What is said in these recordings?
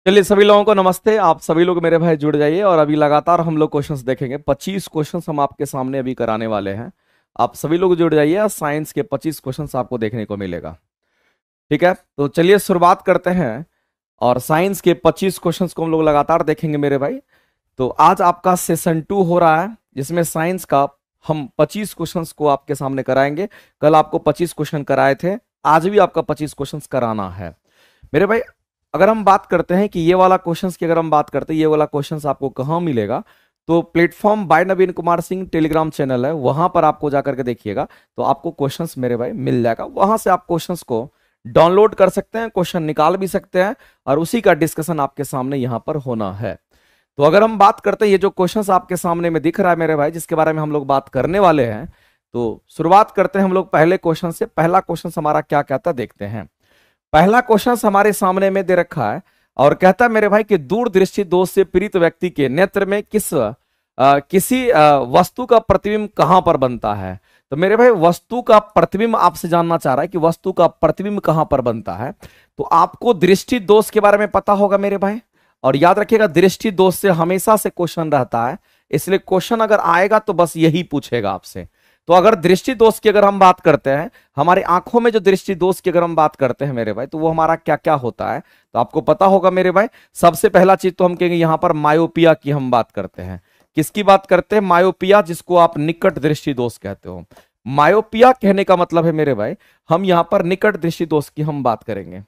चलिए सभी लोगों को नमस्ते। आप सभी लोग मेरे भाई जुड़ जाइए और अभी लगातार हम लोग क्वेश्चंस देखेंगे। 25 क्वेश्चंस हम आपके सामने अभी कराने वाले हैं। आप सभी लोग जुड़ जाइए और साइंस के 25 क्वेश्चंस आपको देखने को मिलेगा। ठीक है, तो चलिए शुरुआत करते हैं और साइंस के 25 क्वेश्चंस को हम लोग लगातार देखेंगे मेरे भाई। तो आज आपका सेशन 2 हो रहा है जिसमें साइंस का हम 25 क्वेश्चंस को आपके सामने कराएंगे। कल आपको 25 क्वेश्चन कराए थे, आज भी आपका 25 क्वेश्चंस कराना है मेरे भाई। अगर हम बात करते हैं कि ये वाला क्वेश्चंस की अगर हम बात करते हैं ये वाला क्वेश्चंस आपको कहाँ मिलेगा, तो प्लेटफॉर्म बाय नवीन कुमार सिंह टेलीग्राम चैनल है, वहां पर आपको जाकर के देखिएगा तो आपको क्वेश्चंस मेरे भाई मिल जाएगा। वहां से आप क्वेश्चंस को डाउनलोड कर सकते हैं, क्वेश्चन निकाल भी सकते हैं और उसी का डिस्कशन आपके सामने यहाँ पर होना है। तो अगर हम बात करते हैं ये जो क्वेश्चंस आपके सामने में दिख रहा है मेरे भाई, जिसके बारे में हम लोग बात करने वाले हैं, तो शुरुआत करते हैं हम लोग पहले क्वेश्चन से। पहला क्वेश्चन हमारा क्या कहता है देखते हैं। पहला क्वेश्चन हमारे सामने में दे रखा है और कहता है मेरे भाई कि दूरदृष्टि दोष से पीड़ित व्यक्ति के नेत्र में किसी वस्तु का प्रतिबिंब कहां पर बनता है। तो मेरे भाई वस्तु का प्रतिबिंब आपसे जानना चाह रहा है कि वस्तु का प्रतिबिंब कहां पर बनता है। तो आपको दृष्टि दोष के बारे में पता होगा मेरे भाई, और याद रखिएगा दृष्टि दोष से हमेशा से क्वेश्चन रहता है, इसलिए क्वेश्चन अगर आएगा तो बस यही पूछेगा आपसे। तो अगर दृष्टि दोष की अगर हम बात करते हैं, हमारे आंखों में जो दृष्टि दोष की अगर हम बात करते हैं मेरे भाई, तो वो हमारा क्या क्या होता है तो आपको पता होगा मेरे भाई। सबसे पहला चीज तो हम कहेंगे यहां पर मायोपिया की हम बात करते हैं। किसकी बात करते हैं? मायोपिया, जिसको आप निकट दृष्टि दोष कहते हो। मायोपिया कहने का मतलब है मेरे भाई हम यहां पर निकट दृष्टि दोष की हम बात करेंगे।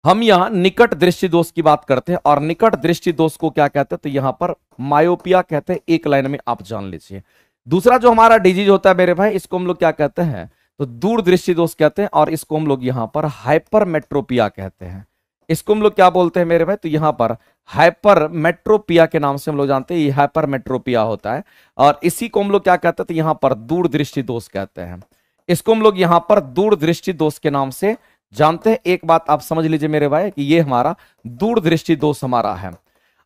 हम यहां निकट दृष्टि दोष की बात करते हैं और निकट दृष्टि दोष को क्या कहते हैं तो यहां पर मायोपिया कहते हैं। एक लाइन में आप जान लीजिए। दूसरा जो हमारा डिजीज होता है मेरे भाई, इसको हम लोग क्या कहते हैं तो दूरदृष्टि दोष कहते हैं और इसको हम लोग यहां पर हाइपरमेट्रोपिया कहते हैं। इसको हम लोग क्या बोलते हैं मेरे भाई, तो यहां पर हाइपरमेट्रोपिया के नाम से हम लोग जानते हैं, ये हाइपरमेट्रोपिया होता है और इसी को हम लोग क्या कहते हैं तो यहां पर दूरदृष्टि दोष कहते हैं। इसको हम लोग यहां पर दूरदृष्टि दोष के नाम से जानते हैं। एक बात आप समझ लीजिए मेरे भाई कि ये हमारा दूरदृष्टि दोष हमारा है।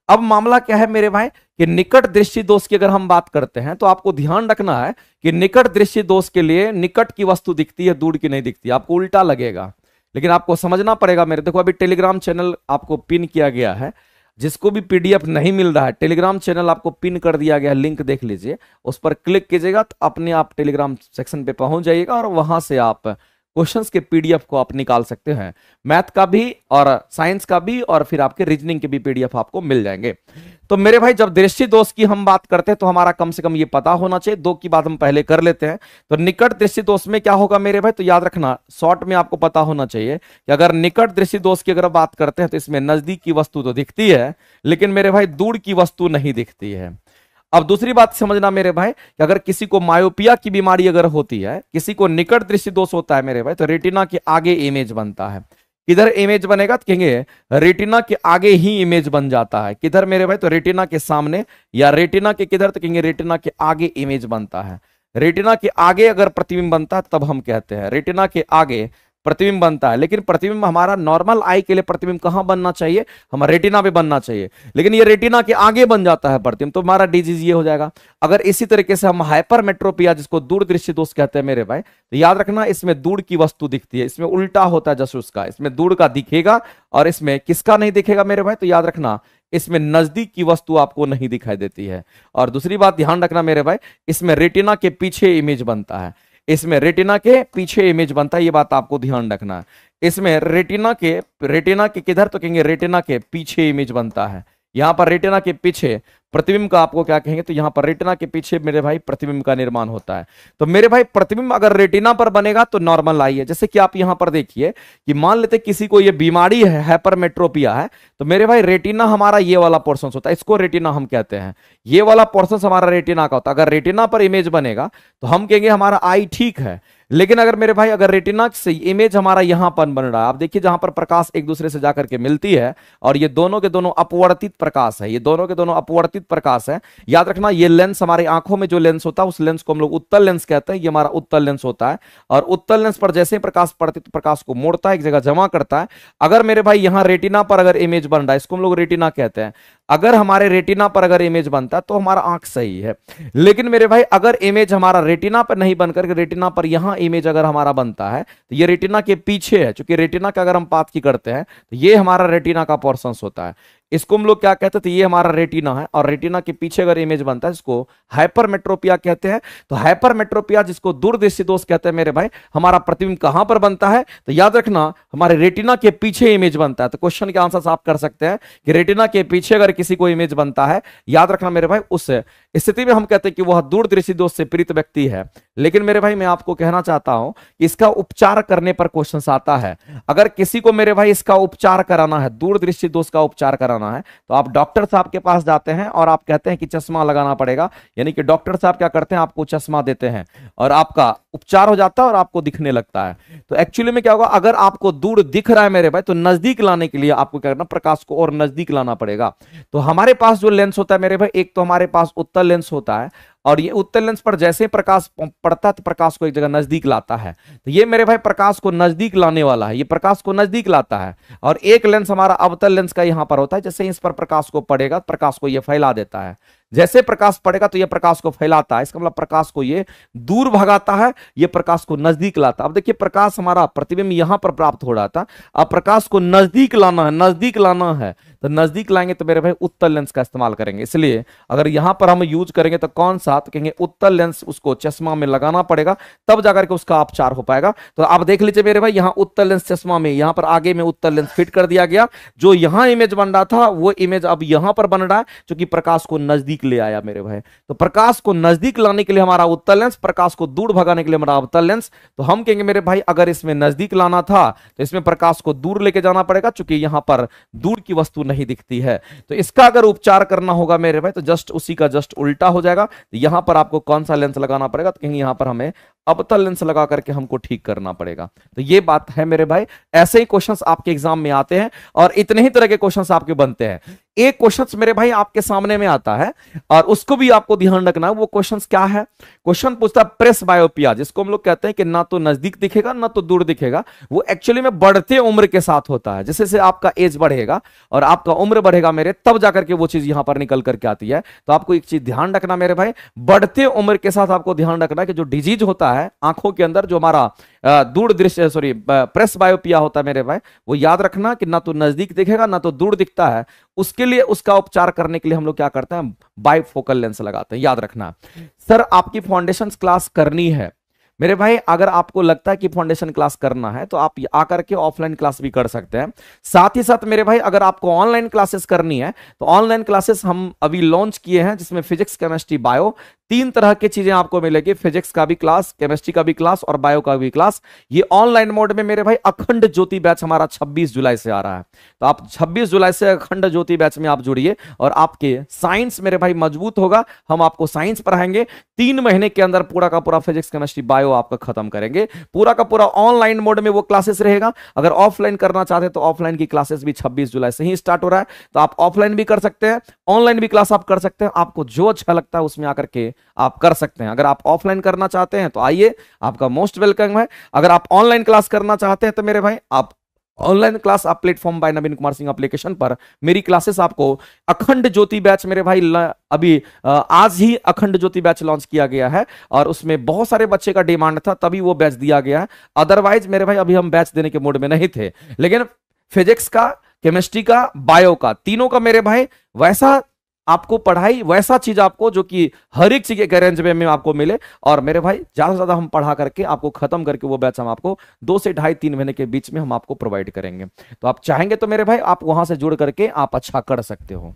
अब मामला क्या है मेरे भाई कि निकट दृष्टि दोष की अगर हम बात करते हैं तो आपको ध्यान रखना है कि निकट दृष्टि दोष के लिए निकट की वस्तु दिखती है, दूर की नहीं दिखती। आपको उल्टा लगेगा, लेकिन आपको समझना पड़ेगा मेरे। देखो अभी टेलीग्राम चैनल आपको पिन किया गया है, जिसको भी पीडीएफ नहीं मिल रहा है टेलीग्राम चैनल आपको पिन कर दिया गया है, लिंक देख लीजिए, उस पर क्लिक कीजिएगा तो अपने आप टेलीग्राम सेक्शन पे पहुंच जाइएगा और वहां से आप क्वेश्चंस के पीडीएफ को आप निकाल सकते हैं। मैथ का भी और साइंस का भी और फिर आपके रीजनिंग के भी पीडीएफ आपको मिल जाएंगे। तो मेरे भाई जब दृष्टि दोष की हम बात करते हैं तो हमारा कम से कम ये पता होना चाहिए। दो की बात हम पहले कर लेते हैं। तो निकट दृष्टि दोष में क्या होगा मेरे भाई, तो याद रखना शॉर्ट में आपको पता होना चाहिए कि अगर निकट दृष्टि दोष की अगर बात करते हैं तो इसमें नजदीक की वस्तु तो दिखती है, लेकिन मेरे भाई दूर की वस्तु नहीं दिखती है। अब दूसरी बात समझना मेरे भाई कि अगर किसी को मायोपिया की बीमारी अगर होती है, किसी को निकट दृष्टि दोष होता है मेरे भाई, तो रेटिना के आगे इमेज बनता है। किधर इमेज बनेगा तो कहेंगे रेटिना के आगे ही इमेज बन जाता है। किधर मेरे भाई, तो रेटिना के सामने या रेटिना के किधर, तो कहेंगे रेटिना के आगे इमेज बनता है। रेटिना के आगे अगर प्रतिबिंब बनता है तब हम कहते हैं रेटिना के आगे प्रतिबिंब बनता है। लेकिन प्रतिबिंब हमारा नॉर्मल आई के लिए प्रतिबिंब कहां बनना चाहिए, हमारा रेटिना पे बनना चाहिए, लेकिन ये रेटिना के आगे बन जाता है प्रतिबिंब, तो हमारा डिजीज ये हो जाएगा। अगर इसी तरीके से हम हाइपरमेट्रोपिया, जिसको दूरदृष्टि दोष कहते हैं मेरे भाई, तो याद रखना इसमें दूर की वस्तु दिखती है, इसमें उल्टा होता है जस्ट उसका, इसमें दूर का दिखेगा और इसमें किसका नहीं दिखेगा मेरे भाई, तो याद रखना इसमें नजदीक की वस्तु आपको नहीं दिखाई देती है। और दूसरी बात ध्यान रखना मेरे भाई, इसमें रेटिना के पीछे इमेज बनता है, इसमें रेटिना के पीछे इमेज बनता है, ये बात आपको ध्यान रखना है। इसमें रेटिना के किधर, तो कहेंगे रेटिना के पीछे इमेज बनता है। यहां पर रेटिना के पीछे प्रतिबिंब का आपको क्या कहेंगे, तो यहां पर रेटिना के पीछे मेरे भाई प्रतिबिंब का निर्माण होता है। तो मेरे भाई प्रतिबिंब अगर रेटिना पर बनेगा तो नॉर्मल आई है। जैसे कि आप यहां पर देखिए कि मान लेते किसी को ये बीमारी है, हाइपरमेट्रोपिया है, तो मेरे भाई रेटिना हमारा ये वाला पोर्शन होता है, इसको रेटिना हम कहते हैं। ये वाला पोर्शन हमारा रेटिना का होता है। अगर रेटिना पर इमेज बनेगा तो हम कहेंगे हमारा आई ठीक है। लेकिन अगर मेरे भाई अगर रेटिना से इमेज हमारा यहां पर बन रहा है, आप देखिए जहां पर प्रकाश एक दूसरे से जाकर के मिलती है और ये दोनों के दोनों अपवर्तित प्रकाश है, ये दोनों के दोनों अपवर्तित प्रकाश है। याद रखना ये लेंस हमारे आंखों में जो लेंस होता है उस लेंस को हम लोग उत्तल लेंस कहते हैं। ये हमारा उत्तल लेंस होता है और उत्तल लेंस पर जैसे ही प्रकाश पड़ती तो प्रकाश को मोड़ता है, एक जगह जमा करता है। अगर मेरे भाई यहां रेटिना पर अगर इमेज बन रहा है, इसको हम लोग रेटिना कहते हैं। अगर हमारे रेटिना पर अगर इमेज बनता है तो हमारा आंख सही है। लेकिन मेरे भाई अगर इमेज हमारा रेटिना पर नहीं बनकर रेटिना पर यहां इमेज अगर हमारा बनता है तो ये रेटिना के पीछे है, क्योंकि रेटिना का अगर हम बात की करते हैं तो ये हमारा रेटिना का पोर्शन होता है। इसको हम लोग क्या कहते हैं, तो ये हमारा रेटिना है और रेटिना के पीछे अगर इमेज बनता है इसको हाइपरमेट्रोपिया कहते हैं। तो हाइपरमेट्रोपिया जिसको दूरदृष्टि दोष कहते हैं मेरे भाई, हमारा प्रतिबिंब कहां पर बनता है, तो याद रखना हमारे रेटिना के पीछे इमेज बनता है। तो क्वेश्चन के आंसर आप कर सकते हैं कि रेटिना के पीछे अगर किसी को इमेज बनता है, याद रखना मेरे भाई, उस स्थिति में हम कहते हैं कि वह दूरदृष्टि दोष से पीड़ित व्यक्ति है। लेकिन मेरे भाई मैं आपको कहना चाहता हूं कि इसका उपचार करने पर क्वेश्चन आता है। अगर किसी को मेरे भाई इसका उपचार कराना है, दूरदृष्टि दोष का उपचार कराना है, तो आप डॉक्टर साहब के पास जाते हैं और आप कहते हैं कि चश्मा लगाना पड़ेगा, यानी कि डॉक्टर साहब क्या करते हैं, आपको चश्मा देते हैं और आपका उपचार हो जाता है और आपको दिखने लगता है। तो एक्चुअली में क्या होगा, अगर आपको दूर दिख रहा है मेरे भाई, तो नजदीक लाने के लिए आपको क्या करना, प्रकाश को और नजदीक लाना पड़ेगा। तो हमारे पास जो लेंस होता है मेरे भाई, एक तो हमारे पास उत्तल लेंस होता है और ये उत्तल लेंस पर जैसे प्रकाश पड़ता है तो प्रकाश को एक जगह नजदीक लाता है। तो ये मेरे भाई प्रकाश को नजदीक लाने वाला है, ये प्रकाश को नजदीक लाता है। और एक लेंस हमारा अवतल लेंस का यहां पर होता है, जैसे इस पर प्रकाश को पड़ेगा प्रकाश को ये फैला देता है। जैसे प्रकाश पड़ेगा तो ये प्रकाश को फैलाता है, इसका मतलब प्रकाश को ये दूर भगाता है, ये प्रकाश को नजदीक लाता है। अब देखिए प्रकाश हमारा प्रतिबिंब यहां पर प्राप्त हो रहा था, अब प्रकाश को नजदीक लाना है, नजदीक लाना है। तो नजदीक लाएंगे तो मेरे भाई उत्तल लेंस का इस्तेमाल करेंगे। इसलिए अगर यहां पर हम यूज करेंगे तो कौन सा, तो कहेंगे उत्तल लेंस, उसको चश्मा में लगाना पड़ेगा तब जाकर के उसका उपचार हो पाएगा। तो आप देख लीजिए मेरे भाई, यहां उत्तल लेंस चश्मा में, यहां पर आगे में उत्तल लेंस फिट कर दिया गया। जो यहां इमेज बन रहा था वो इमेज अब यहां पर बन रहा है, क्योंकि प्रकाश को नजदीक ले आया मेरे भाई। तो प्रकाश को नजदीक लाने के लिए हमारा उत्तल लेंस, प्रकाश को दूर भगाने के लिए हमारा अवतल लेंस। तो हम कहेंगे मेरे भाई अगर इसमें नजदीक लाना था तो इसमें प्रकाश को दूर लेके जाना पड़ेगा, क्योंकि यहां पर दूर की वस्तु नहीं दिखती है। तो इसका अगर उपचार करना होगा मेरे भाई तो जस्ट उसी का जस्ट उल्टा हो जाएगा। तो यहां पर आपको कौन सा लेंस लगाना पड़ेगा, तो कहेंगे यहां पर हमें अवतल लेंस लगा करके हमको ठीक करना पड़ेगा। तो ये बात है मेरे भाई, ऐसे ही क्वेश्चंस आपके एग्जाम में आते हैं और इतने ही तरह के क्वेश्चंस आपके बनते हैं। एक क्वेश्चंस मेरे भाई आपके सामने में आता है और उसको भी आपको ध्यान रखना है। वो क्वेश्चंस क्या है, क्वेश्चन पूछता है प्रेस बायोपिया, जिसको हम लोग कहते हैं कि ना तो नजदीक दिखेगा ना तो दूर दिखेगा। वो एक्चुअली में बढ़ते उम्र के साथ होता है, जैसे जैसे आपका एज बढ़ेगा और आपका उम्र बढ़ेगा मेरे, तब जाकर के वो चीज यहां पर निकल करके आती है। तो आपको एक चीज ध्यान रखना मेरे भाई, बढ़ते उम्र के साथ आपको ध्यान रखना कि जो डिजीज होता है आंखों के अंदर, जो हमारा दूर दृश्य प्रेस बायोपिया होता है मेरे भाई, वो याद रखना कि ना तो नजदीक दिखेगा ना तो दूर दिखता है। उसके लिए उसका उपचार करने के लिए हम लोग क्या करते हैं, बाइफोकल लेंस लगाते हैं। याद रखना सर, आपकी फाउंडेशन क्लास करनी है मेरे भाई, अगर आपको लगता है कि फाउंडेशन क्लास करना है तो आप आकर के ऑफलाइन क्लास भी कर सकते हैं। साथ ही साथ मेरे भाई अगर आपको ऑनलाइन क्लासेस करनी है तो ऑनलाइन क्लासेस हम अभी लॉन्च किए हैं, जिसमें फिजिक्स, केमिस्ट्री, बायो, 3 तरह की चीजें आपको मिलेगी। फिजिक्स का भी क्लास, केमिस्ट्री का भी क्लास और बायो का भी क्लास। ये ऑनलाइन मोड में मेरे भाई अखंड ज्योति बैच हमारा 26 जुलाई से आ रहा है। तो आप 26 जुलाई से अखंड ज्योति बैच में आप जुड़िए और आपके साइंस मेरे भाई मजबूत होगा। हम आपको साइंस पढ़ाएंगे, 3 महीने के अंदर पूरा का पूरा फिजिक्स, केमिस्ट्री, बायो आपका खत्म करेंगे। पूरा का पूरा ऑनलाइन मोड में वो क्लासेस रहेगा। अगर ऑफलाइन करना चाहते हैं तो ऑफलाइन की क्लासेस भी 26 जुलाई से ही स्टार्ट हो रहा है। तो आप ऑफलाइन भी कर सकते हैं, ऑनलाइन भी क्लास आप कर सकते हैं। आपको जो अच्छा लगता है उसमें आकर के आप कर सकते हैं। अगर आप ऑफलाइन करना चाहते हैं तो आइए, आपका मोस्ट वेलकम है। अगर आप ऑनलाइन क्लास करना चाहते हैं तो मेरे भाई आप ऑनलाइन क्लास, आप प्लेटफॉर्म बाय नवीन कुमार सिंह एप्लीकेशन पर मेरी क्लासेस आपको अखंड ज्योति बैच मेरे भाई अभी आज ही अखंड ज्योति बैच लॉन्च किया गया है और उसमें बहुत सारे बच्चे का डिमांड था, तभी वो बैच दिया गया है। अदरवाइज मेरे भाई अभी हम बैच देने के मूड में नहीं थे। लेकिन फिजिक्स का, केमिस्ट्री का, बायो का, तीनों का मेरे भाई वैसा आपको पढ़ाई, वैसा चीज आपको जो कि हर एक चीज के रेंज में आपको मिले। और मेरे भाई ज्यादा से ज्यादा हम पढ़ा करके आपको खत्म करके वो बैच हम आपको 2 से 2.5-3 महीने के बीच में हम आपको प्रोवाइड करेंगे। तो आप चाहेंगे तो मेरे भाई आप वहां से जुड़ करके आप अच्छा कर सकते हो।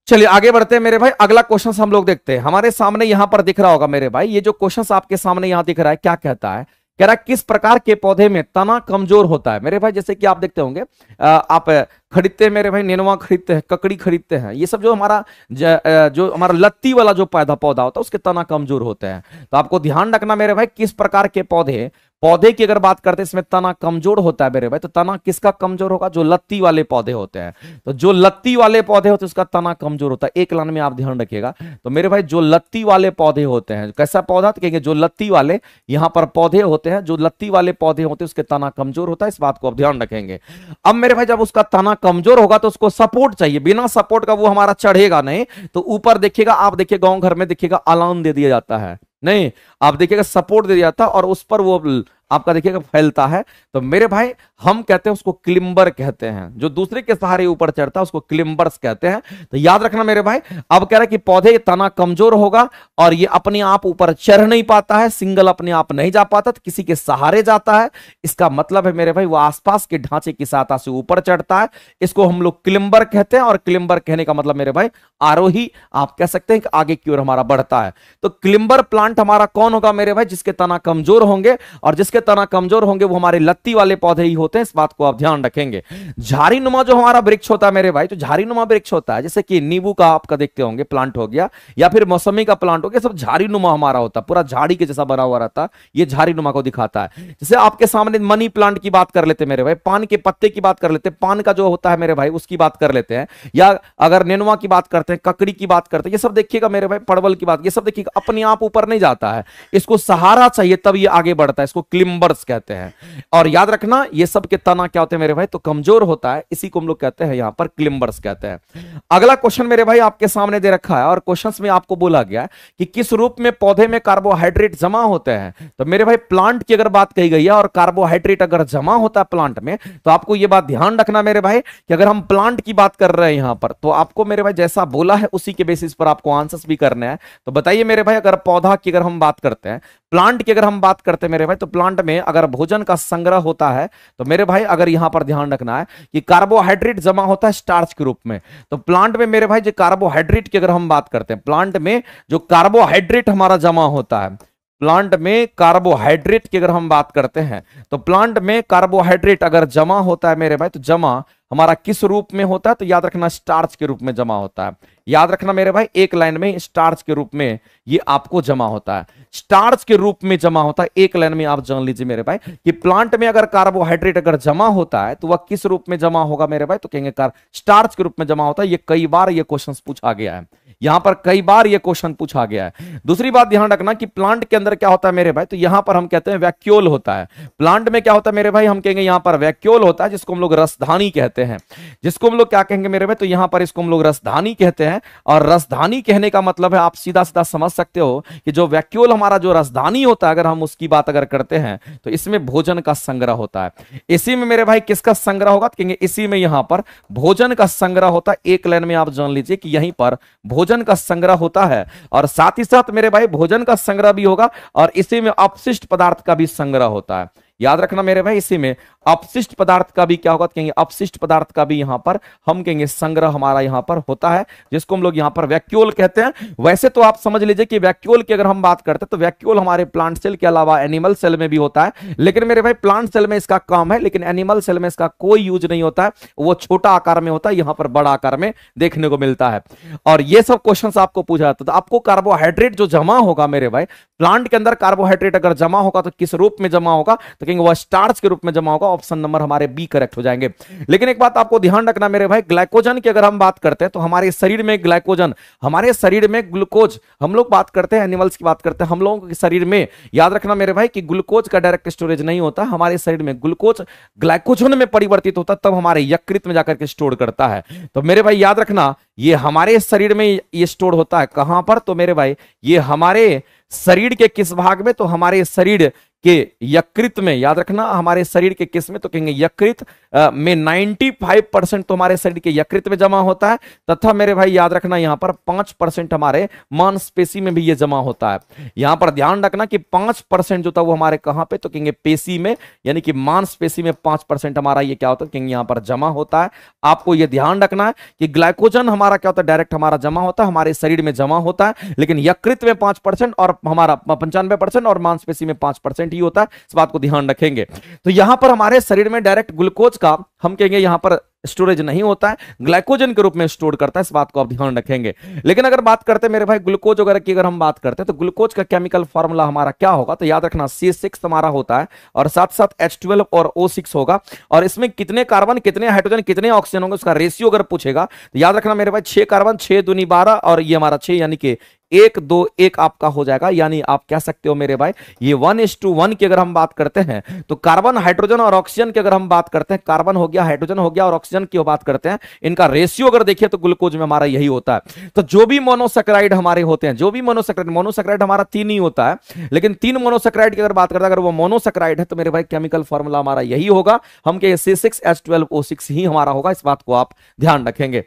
चलिए आगे बढ़ते हैं मेरे भाई, अगला क्वेश्चन हम लोग देखते हैं। हमारे सामने यहां पर दिख रहा होगा मेरे भाई, ये जो क्वेश्चन आपके सामने यहां दिख रहा है क्या कहता है, कह रहा है किस प्रकार के पौधे में तना कमजोर होता है। मेरे भाई जैसे कि आप देखते होंगे, आप खरीदते हैं मेरे भाई, नेनुआ खरीदते हैं, ककड़ी खरीदते हैं, ये सब जो हमारा लत्ती वाला जो पौधा होता है उसके तना कमजोर होते हैं। तो आपको ध्यान रखना मेरे भाई, किस प्रकार के पौधे की अगर बात करते हैं इसमें तना कमजोर होता है मेरे भाई, तो तना किसका कमजोर होगा, जो लत्ती वाले पौधे होते हैं। तो जो लत्ती वाले पौधे होते हैं उसका तना कमजोर होता है। एक लाइन में आप ध्यान रखिएगा। तो मेरे भाई जो लत्ती वाले पौधे होते हैं, कैसा पौधा, तो कहेंगे जो लत्ती वाले यहां पर पौधे होते हैं, जो लत्ती वाले पौधे होते हैं उसके तना कमजोर होता है। इस बात को आप ध्यान रखेंगे। अब मेरे भाई जब उसका तना कमजोर होगा तो उसको सपोर्ट चाहिए, बिना सपोर्ट का वो हमारा चढ़ेगा नहीं। तो ऊपर देखिएगा, आप देखिए गांव घर में देखिएगा अलार्म दे दिया जाता है, नहीं, आप देखिएगा सपोर्ट दे जाता और उस पर वो आपका देखिएगा फैलता है। तो मेरे भाई हम कहते हैं उसको क्लिम्बर कहते हैं, जो दूसरे के सहारे ऊपर चढ़ता है उसको क्लिम्बर्स कहते हैं। तो याद रखना मेरे भाई। अब कह रहा है कि पौधे तना कमजोर होगा और ये अपने आप ऊपर चढ़ नहीं पाता है, सिंगल अपने आप नहीं जा पाता, तो किसी के सहारे जाता है। इसका मतलब है मेरे भाई वो आसपास के ढांचे की सहायता से ऊपर चढ़ता है, इसको हम लोग क्लिम्बर कहते हैं। और क्लिम्बर कहने का मतलब मेरे भाई आरोही, आप कह सकते हैं कि आगे की ओर हमारा बढ़ता है। तो क्लिम्बर प्लांट हमारा कौन होगा मेरे भाई? जिसके तना कमजोर होंगे, और जिसके तना कमजोर होंगे वो हमारे लत्ती वाले पौधे ही होते हैं, इस बात को आप ध्यान रखेंगे। झाड़ी नुमा जो हमारा वृक्ष होता है मेरे भाई, तो झाड़ी नुमा वृक्ष होता है, जैसे कि नींबू का आपका देखते होंगे प्लांट हो गया, या फिर मौसमी का प्लांट हो गया, सब झाड़ी नुमा हमारा होता है, पूरा झाड़ी के जैसा बना हुआ रहता है, ये झाड़ी नुमा को दिखाता है। जैसे आपके सामने मनी प्लांट की बात कर लेते मेरे भाई, पान के पत्ते की बात कर लेते, पान का जो होता है मेरे भाई उसकी बात कर लेते हैं, या अगर नेनुआ की बात करते हैं, ककड़ी की बात करते हैं, ये सब देखिएगा मेरे भाई, परवल की बात, ये सब देखिएगा अपने आप ऊपर नहीं जाता है, इसको सहारा चाहिए तब ये आगे बढ़ता है, इसको क्लिम्बर्स कहते हैं। और याद रखना ये सब के तना क्या होते हैं मेरे भाई? तो कमजोर होता है, इसी को हम लोग कहते हैं यहां पर क्लिम्बर्स कहते हैं। अगला क्वेश्चन मेरे भाई आपके सामने दे रखा है, और क्वेश्चंस में आपको बोला गया कि किस रूप में पौधे में कार्बोहाइड्रेट जमा होते हैं। तो मेरे भाई प्लांट की अगर बात कही गई है और कार्बोहाइड्रेट अगर जमा होता है प्लांट में, तो आपको यह बात ध्यान रखना मेरे भाई कि अगर हम प्लांट की बात कर रहे हैं यहां पर, तो आपको मेरे भाई जैसा बोला है उसी के बेसिस पर आपको आंसर्स भी करने हैं। तो बताइए मेरे भाई, अगर पौधा की अगर हम बात करते हैं, प्लांट की अगर हम बात करते हैं मेरे भाई, तो प्लांट में अगर भोजन का संग्रह होता है, तो मेरे भाई अगर यहां पर ध्यान रखना है कि कार्बोहाइड्रेट जमा होता है स्टार्च के रूप में। तो प्लांट में मेरे भाई जो कार्बोहाइड्रेट की अगर हम बात करते हैं, प्लांट में जो कार्बोहाइड्रेट हमारा जमा होता है, प्लांट में कार्बोहाइड्रेट की अगर हम बात करते हैं, तो प्लांट में कार्बोहाइड्रेट अगर जमा होता है मेरे भाई, तो जमा हमारा किस रूप में होता है? तो याद रखना स्टार्च के रूप में जमा होता है। याद रखना मेरे भाई, एक लाइन में स्टार्च के रूप में ये आपको जमा होता है, स्टार्च के रूप में जमा होता है। एक लाइन में आप जान लीजिए मेरे भाई कि प्लांट में अगर कार्बोहाइड्रेट अगर जमा होता है तो वह किस रूप में जमा होगा मेरे भाई? तो कहेंगे स्टार्च के रूप में जमा होता है। ये कई बार ये क्वेश्चन पूछा गया है, यहां पर कई बार ये क्वेश्चन पूछा गया है। दूसरी बात ध्यान रखना कि प्लांट के अंदर क्या होता है मेरे भाई? तो यहां पर हम कहते हैं वैक्यूल होता है। प्लांट में क्या होता है मेरे भाई? हम कहेंगे यहां पर वैक्यूल होता है, जिसको हम लोग रसधानी कहते हैं। जिसको हम लोग क्या कहेंगे मेरे भाई? तो यहां पर इसको हम लोग रसधानी कहते हैं। और रसधानी कहने का मतलब है, आप सीधा सीधा समझ सकते हो कि जो वैक्यूल हमारा जो रसधानी होता है, अगर हम उसकी बात अगर करते हैं, तो इसमें भोजन का संग्रह होता है। इसी में मेरे भाई किसका संग्रह होगा? तो कहेंगे इसी में यहां पर भोजन का संग्रह होता है। एक लाइन में आप जान लीजिए कि यहीं पर भोजन का संग्रह होता है, और साथ ही साथ मेरे भाई भोजन का संग्रह भी होगा, और इसी में अपशिष्ट पदार्थ का भी संग्रह होता है। याद रखना मेरे भाई, इसी में अपशिष्ट पदार्थ का भी क्या होगा? कहेंगे अपशिष्ट पदार्थ का भी यहां पर हम कहेंगे संग्रह हमारा यहां पर होता है, जिसको हम लोग यहां पर वैक्यूल कहते हैं। वैसे तो आप समझ लीजिए कि वैक्यूल की अगर हम बात करते हैं, तो वैक्यूल हमारे प्लांट सेल के अलावा एनिमल सेल में भी होता है, लेकिन मेरे भाई प्लांट सेल में इसका काम है, लेकिन एनिमल सेल में इसका कोई यूज नहीं होता है, वो छोटा आकार में होता है, यहां पर बड़ा आकार में देखने को मिलता है। और ये सब क्वेश्चन आपको पूछा जाता है। तो आपको कार्बोहाइड्रेट जो जमा होगा मेरे भाई, प्लांट के अंदर कार्बोहाइड्रेट अगर जमा होगा तो किस रूप में जमा होगा? तो कहेंगे वह स्टार्च के रूप में जमा होगा। ऑप्शन नंबर हमारे बी करेक्ट हो जाएंगे। लेकिन एक बात आपको ध्यान रखना मेरे भाई, ग्लाइकोजन की अगर हम बात करते हैं, तो हमारे शरीर में ग्लाइकोजन, हमारे शरीर में ग्लूकोज, हम लोग बात करते हैं एनिमल्स की बात करते हैं, हम लोगों के शरीर में याद रखना मेरे भाई कि ग्लूकोज का डायरेक्ट स्टोरेज नहीं होता। हमारे शरीर में ग्लूकोज ग्लाइकोजन में परिवर्तित होता, तब हमारे यकृत में जाकर के स्टोर करता है। तो मेरे भाई याद रखना, ये हमारे शरीर में ये स्टोर होता है कहां पर? तो मेरे भाई ये हमारे शरीर के किस भाग में? तो हमारे शरीर के यकृत में। याद रखना हमारे शरीर के किस में? तो कहेंगे यकृत में 95% तो हमारे शरीर के यकृत में जमा होता है, तथा मेरे भाई याद रखना यहां पर 5% हमारे मांसपेशी में भी ये जमा होता है। यहां पर ध्यान रखना कि 5% जो था वो हमारे कहां पे? तो कहेंगे पेशी में, यानी कि मांसपेशी में 5% हमारा ये क्या होता है? कहेंगे यहां पर जमा होता है। आपको ये ध्यान रखना है कि ग्लाइकोजन हमारा क्या होता है? डायरेक्ट हमारा जमा होता है, हमारे शरीर में जमा होता है, लेकिन यकृत में 5% और हमारा 95% और मांसपेशी में 5% ही होता है। इस बात को ध्यान रखेंगे। तो यहां पर हमारे शरीर में डायरेक्ट ग्लूकोज का हम कहेंगे यहां पर स्टोरेज नहीं होता है, ग्लाइकोजन के रूप में स्टोर करता है। इस बात को आप ध्यान रखेंगे। लेकिन अगर बात करते हैं मेरे भाई ग्लूकोज वगैरह की अगर हम बात करते हैं, तो ग्लूकोज का केमिकल फॉर्मूला हमारा क्या होगा? तो याद रखना C6 हमारा होता है, और साथ साथ H12 और O6 होगा। और इसमें कितने कार्बन, कितने हाइड्रोजन, कितने ऑक्सीजन होंगे, उसका रेशियो अगर पूछेगा तो याद रखना मेरे भाई 6 कार्बन 6 दूनी 12, और ये हमारा 6 यानी कि 1-2-1 आपका हो जाएगा। यानी आप कह सकते हो मेरे भाई ये 1:1 की अगर हम बात करते हैं तो कार्बन हाइड्रोजन और ऑक्सीजन की अगर हम बात करते हैं, कार्बन हो गया, हाइड्रोजन हो गया और ऑक्सीजन की बात करते हैं, इनका रेशियो अगर देखिए तो ग्लूकोज में हमारा यही होता है। तो जो भी मोनोसेक्राइड हमारे होते हैं, जो भी मोनोसेक्राइड हमारा 3 ही होता है, लेकिन 3 मोनोसेक्राइड की अगर बात करते हैं, अगर वो मोनोसेक्राइड है तो मेरे भाई केमिकल फॉर्मूला हमारा यही होगा, हम के C6H12O6 ही हमारा होगा। इस बात को आप ध्यान रखेंगे।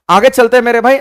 आगे चलते हैं मेरे भाई,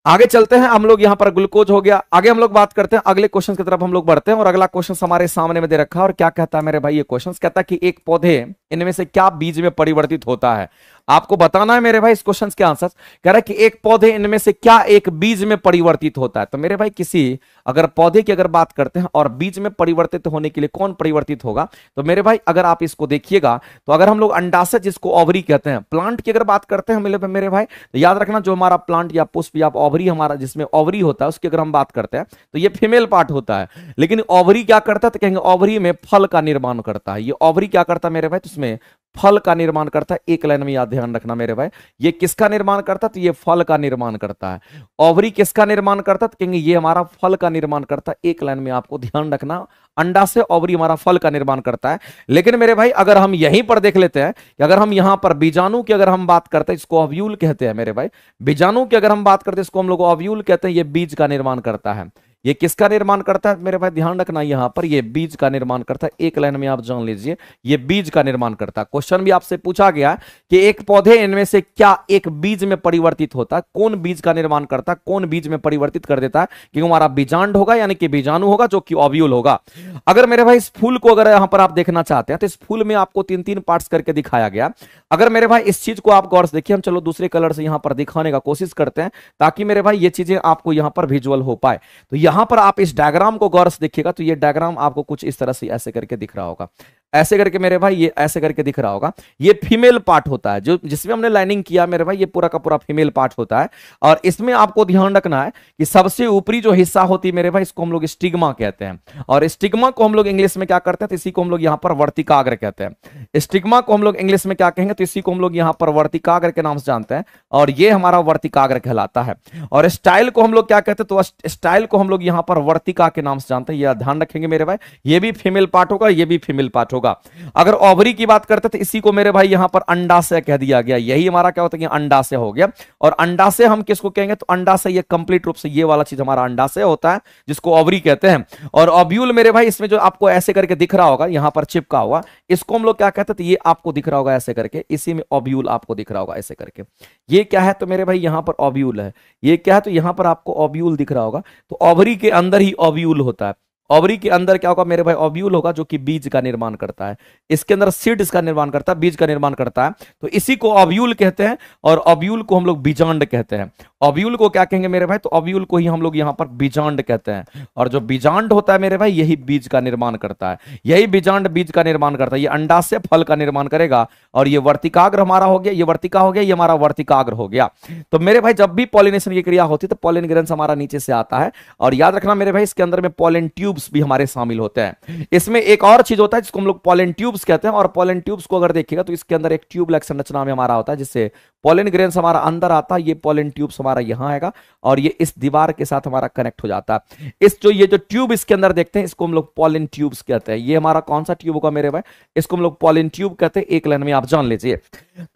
आगे चलते हैं हम लोग। यहां पर ग्लूकोज हो गया, आगे हम लोग बात करते हैं, अगले क्वेश्चन की तरफ हम लोग बढ़ते हैं। और अगला क्वेश्चन हमारे सामने में दे रखा है और क्या कहता है मेरे भाई, ये क्वेश्चन कहता है कि एक पौधे इनमें से क्या बीज में परिवर्तित होता है। आपको बताना है मेरे भाई इस क्वेश्चन के आंसर। कह रहा है कि एक पौधे इनमें से क्या एक बीज में परिवर्तित होता है। तो मेरे भाई किसी अगर पौधे की अगर बात करते हैं और बीज में परिवर्तित होने के लिए कौन परिवर्तित होगा, तो मेरे भाई अगर आप इसको देखिएगा तो अगर हम लोग अंडाशय जिसको ओवरी कहते हैं, प्लांट की अगर बात करते हैं मेरे भाई, तो याद रखना जो हमारा प्लांट या पुष्प या ओवरी हमारा जिसमें ओवरी होता है उसकी अगर हम बात करते हैं तो ये फीमेल पार्ट होता है। लेकिन ओवरी क्या करता है, तो कहेंगे ओवरी में फल का निर्माण करता है। ये ओवरी क्या करता है मेरे भाई, तो इसमें फल का निर्माण करता है। एक लाइन में याद ध्यान रखना मेरे भाई, ये किसका निर्माण करता है, तो ये फल का निर्माण करता है। ओवरी किसका निर्माण करता है, तो कहेंगे ये हमारा फल का निर्माण करता है। एक लाइन में आपको ध्यान रखना, अंडा से ओवरी हमारा फल का निर्माण करता है। लेकिन मेरे भाई अगर हम यहीं पर देख लेते हैं कि अगर हम यहां पर बीजाणु की अगर हम बात करते हैं, इसको ओव्यूल कहते हैं मेरे भाई, बीजाणु की अगर हम बात करते हैं इसको हम लोग ओव्यूल कहते हैं। ये बीज का निर्माण करता है। ये किसका निर्माण करता है मेरे भाई, ध्यान रखना यहां पर ये बीज का निर्माण करता है। एक लाइन में आप जान लीजिए ये बीज का निर्माण करता है। क्वेश्चन भी आपसे पूछा गया कि एक पौधे इनमें से क्या एक बीज में परिवर्तित होता है, कौन बीज का निर्माण करता है, कौन बीज में परिवर्तित कर देता है, क्योंकि हमारा बीजांड होगा यानी कि बीजाणु होगा जो कि ओव्यूल होगा। अगर मेरे भाई इस फूल को अगर यहां पर आप देखना चाहते हैं तो इस फूल में आपको 3-3 पार्ट्स करके दिखाया गया। अगर मेरे भाई इस चीज को आप गौर से देखिए, हम चलो दूसरे कलर से यहां पर दिखाने का कोशिश करते हैं ताकि मेरे भाई ये चीजें आपको यहां पर विजुअल हो पाए। तो यहां पर आप इस डायग्राम को गौर से देखिएगा तो ये डायग्राम आपको कुछ इस तरह से ऐसे करके दिख रहा होगा, ऐसे करके मेरे भाई ये ऐसे करके दिख रहा होगा। ये फीमेल पार्ट होता है जो जिसमें हमने लाइनिंग किया मेरे भाई, ये पूरा का पूरा फीमेल पार्ट होता है। और इसमें आपको ध्यान रखना है कि सबसे ऊपरी जो हिस्सा होती है मेरे भाई, इसको हम लोग स्टिग्मा कहते हैं। और स्टिग्मा को हम लोग इंग्लिश में क्या करते हैं, तो इसी को हम लोग यहां पर वर्तिकाग्र कहते हैं। स्टिग्मा को हम लोग इंग्लिश में क्या कहेंगे, तो इसी को हम लोग यहां पर वर्तिकाग्र के नाम से जानते हैं। और ये हमारा वर्तिकाग्र कहलाता है। और स्टाइल को हम लोग क्या कहते हैं, तो स्टाइल को हम लोग यहां पर वर्तिका के नाम से जानते हैं। यह ध्यान रखेंगे मेरे भाई, ये भी फीमेल पार्ट होगा, ये भी फीमेल पार्ट होगा। अगर ओवरी की बात करते तो इसी को मेरे भाई यहां पर अंडाशय कह दिया गया। यही हमारा क्या होता है, अंडाशय हो गया। और अंडाशय हम किसको कहेंगे, तो अंडाशय ये कंप्लीट रूप से ये वाला चीज हमारा अंडाशय होता है जिसको ओवरी कहते हैं। और ओव्यूल मेरे भाई इसमें जो आपको ऐसे करके दिख रहा होगा यहां पर चिपका हुआ, इसको हम लोग क्या कहते हैं, तो ये आपको दिख रहा होगा ऐसे करके, इसी में ओव्यूल आपको दिख रहा होगा ऐसे करके। ये क्या है, तो मेरे भाई यहां पर ओव्यूल है। ये क्या है, तो यहां पर आपको ओव्यूल दिख रहा होगा। तो ओवरी के अंदर ही ओव्यूल होता है। ओवरी के अंदर क्या होगा मेरे भाई, ओव्यूल होगा जो कि बीज का निर्माण करता है। इसके अंदर सीड्स का निर्माण करता है, बीज का निर्माण करता है। तो इसी को ओव्यूल कहते हैं। और ओव्यूल को हम लोग बीजांड कहते हैं। ओव्यूल को क्या कहेंगे मेरे भाई, तो ओव्यूल को ही हम लोग यहां पर बीजांड कहते हैं। और जो बीजांड होता है मेरे भाई यही बीज का निर्माण करता है। यही बीजांड बीज का निर्माण करता है। ये अंडा से फल का निर्माण करेगा। और ये वर्तिकाग्र हमारा हो गया, ये वर्तिका हो गया, ये हमारा वर्तिकाग्र हो गया। तो मेरे भाई जब भी पॉलिनेशन की क्रिया होती है तो पॉलिन ग्रेन्स हमारा नीचे से आता है। और याद रखना मेरे भाई इसके अंदर में पॉलिन ट्यूब्स भी हमारे शामिल होते हैं। इसमें एक और चीज होता है जिसको हम लोग पॉलिन ट्यूब्स कहते हैं। और पॉलिन ट्यूब्स को अगर देखिएगा तो इसके अंदर एक ट्यूब लाइक संरचना में हमारा होता है जिससे पॉलिन ग्रेन्स हमारा अंदर आता है। ये पॉलिन ट्यूब्स हमारा यहां आएगा और ये इस दीवार के साथ हमारा कनेक्ट हो जाता है। ये जो ट्यूब इसके अंदर देखते हैं इसको हम लोग पॉलिन ट्यूब्स कहते हैं। ये हमारा कौन सा ट्यूब होगा मेरे भाई, इसको हम लोग पॉलिन ट्यूब कहते हैं। एक लाइन में आप जान लीजिए।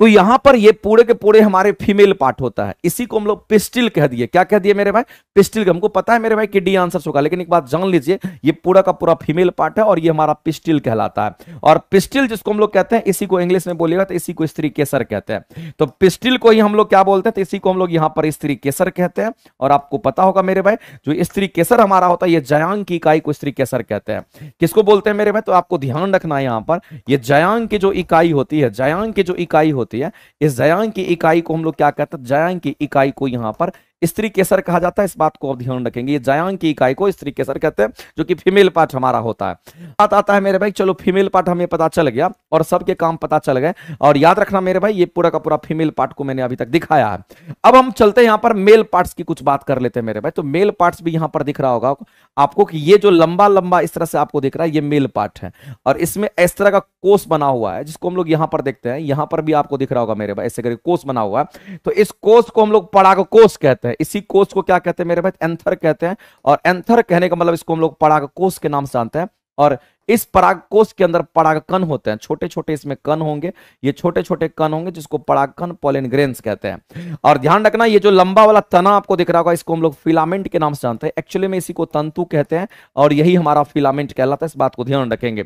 तो यहां पर ये पूरे के पूरे हमारे फीमेल पार्ट होता है। इसी को हम लोग पिस्टिल कह दिए। क्या कह दिए मेरे भाई, पिस्टिल। हमको पता है मेरे भाई कि डी आंसर होगा, लेकिन एक बात जान लीजिए ये पूरा का पूरा फीमेल पार्ट है और ये हमारा पिस्टिल कहलाता है। और पिस्टिल जिसको हम लोग कहते हैं, इसी को इंग्लिश में बोलिएगा तो इसी को स्त्री केसर कहते हैं। तो पिस्टिल को ही हम लोग क्या बोलते हैं, तो इसी को हम लोग यहां पर स्त्री केसर कहते हैं। और आपको पता होगा मेरे भाई जो स्त्री केसर हमारा होता है, ये जयांग की इकाई को स्त्री केसर कहते हैं। किसको बोलते हैं मेरे भाई, तो आपको ध्यान रखना है यहां पर ये जयांग की जो इकाई होती है, जयांग की जो इकाई होती है, इस जयांग की इकाई को हम लोग क्या कहते हैं, जयांग की इकाई को यहां पर स्त्री केसर कहा जाता है। इस बात को आप ध्यान रखेंगे, ये जयांग की इकाई को स्त्री केसर कहते हैं जो कि फीमेल पार्ट हमारा होता है। बात आता है मेरे भाई, चलो फीमेल पार्ट हमें पता चल गया और सबके काम पता चल गए। और याद रखना मेरे भाई ये पूरा का पूरा फीमेल पार्ट को मैंने अभी तक दिखाया है। अब हम चलते हैं यहां पर मेल पार्ट्स की कुछ बात कर लेते हैं मेरे भाई। तो मेल पार्ट्स भी यहां पर दिख रहा होगा आपको कि ये जो लंबा लंबा इस तरह से आपको दिख रहा है ये मेल पार्ट है। और इसमें इस तरह का कोष बना हुआ है जिसको हम लोग यहां पर देखते हैं। यहां पर भी आपको दिख रहा होगा मेरे भाई ऐसे करके कोष बना हुआ है। तो इस कोष को हम लोग परागकोष कहते हैं। हैं। इसी कोश को क्या कहते हैं मेरे भाई, एंथर कहते हैं। और एंथर कहने का मतलब इसको हम लोग परागकोश के नाम से जानते हैं। और इस परागकोश के अंदर परागकण होते हैं, छोटे छोटे इसमें कण होंगे, ये छोटे छोटे कण होंगे जिसको परागकण पॉलन ग्रेन्स कहते हैं। और ध्यान रखना ये जो लंबा वाला तना आपको दिख रहा होगा इसको हम लोग फिलामेंट के नाम से जानते हैं। एक्चुअली में इसी को तंतु कहते हैं और यही हमारा फिलामेंट कहलाता है, इस बात को ध्यान रखेंगे।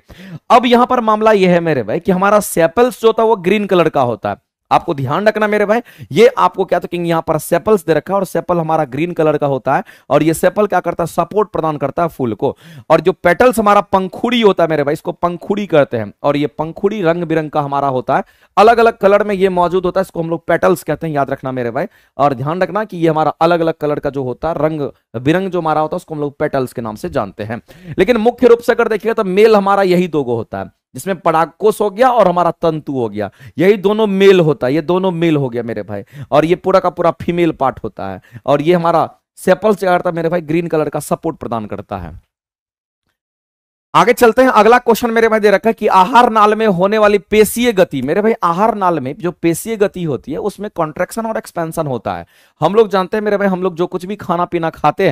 अब यहां पर मामला यह है मेरे भाई कि हमारा सेपल्स जो होता है वो ग्रीन कलर का होता है। आपको ध्यान रखना मेरे भाई, ये आपको क्या तो कि यहां पर सेपल्स दे रखा है और सेपल हमारा ग्रीन कलर का होता है और ये सेपल क्या करता है, सपोर्ट प्रदान करता है फूल को। और जो पेटल्स हमारा पंखुड़ी होता है मेरे भाई, इसको पंखुड़ी कहते हैं। और ये पंखुड़ी रंग बिरंग का हमारा होता है, अलग अलग कलर में ये मौजूद होता है, इसको हम लोग पेटल्स कहते हैं, याद रखना मेरे भाई। और ध्यान रखना कि ये हमारा अलग अलग कलर का जो होता है, रंग बिरंग जो हमारा होता है उसको हम लोग पेटल्स के नाम से जानते हैं। लेकिन मुख्य रूप से अगर देखिएगा तो मेल हमारा यही दो होता है, जिसमें परागकोश हो गया और हमारा तंतु हो गया, यही दोनों मेल होता है, ये दोनों मेल हो गया मेरे भाई। और ये पूरा का पूरा फीमेल पार्ट होता है और ये हमारा सेपल्स क्या करता है मेरे भाई, ग्रीन कलर का सपोर्ट प्रदान करता है। आगे चलते हैं, अगला क्वेश्चन मेरे भाई दे रखा है कि आहार नाल में होने वाली पेशीय गति। मेरे भाई आहार नाल में जो पेशीय गति होती है उसमें कॉन्ट्रैक्शन और एक्सपेंशन होता है। हम लोग जानते हैं मेरे भाई, हम लोग जो कुछ भी खाना पीना खाते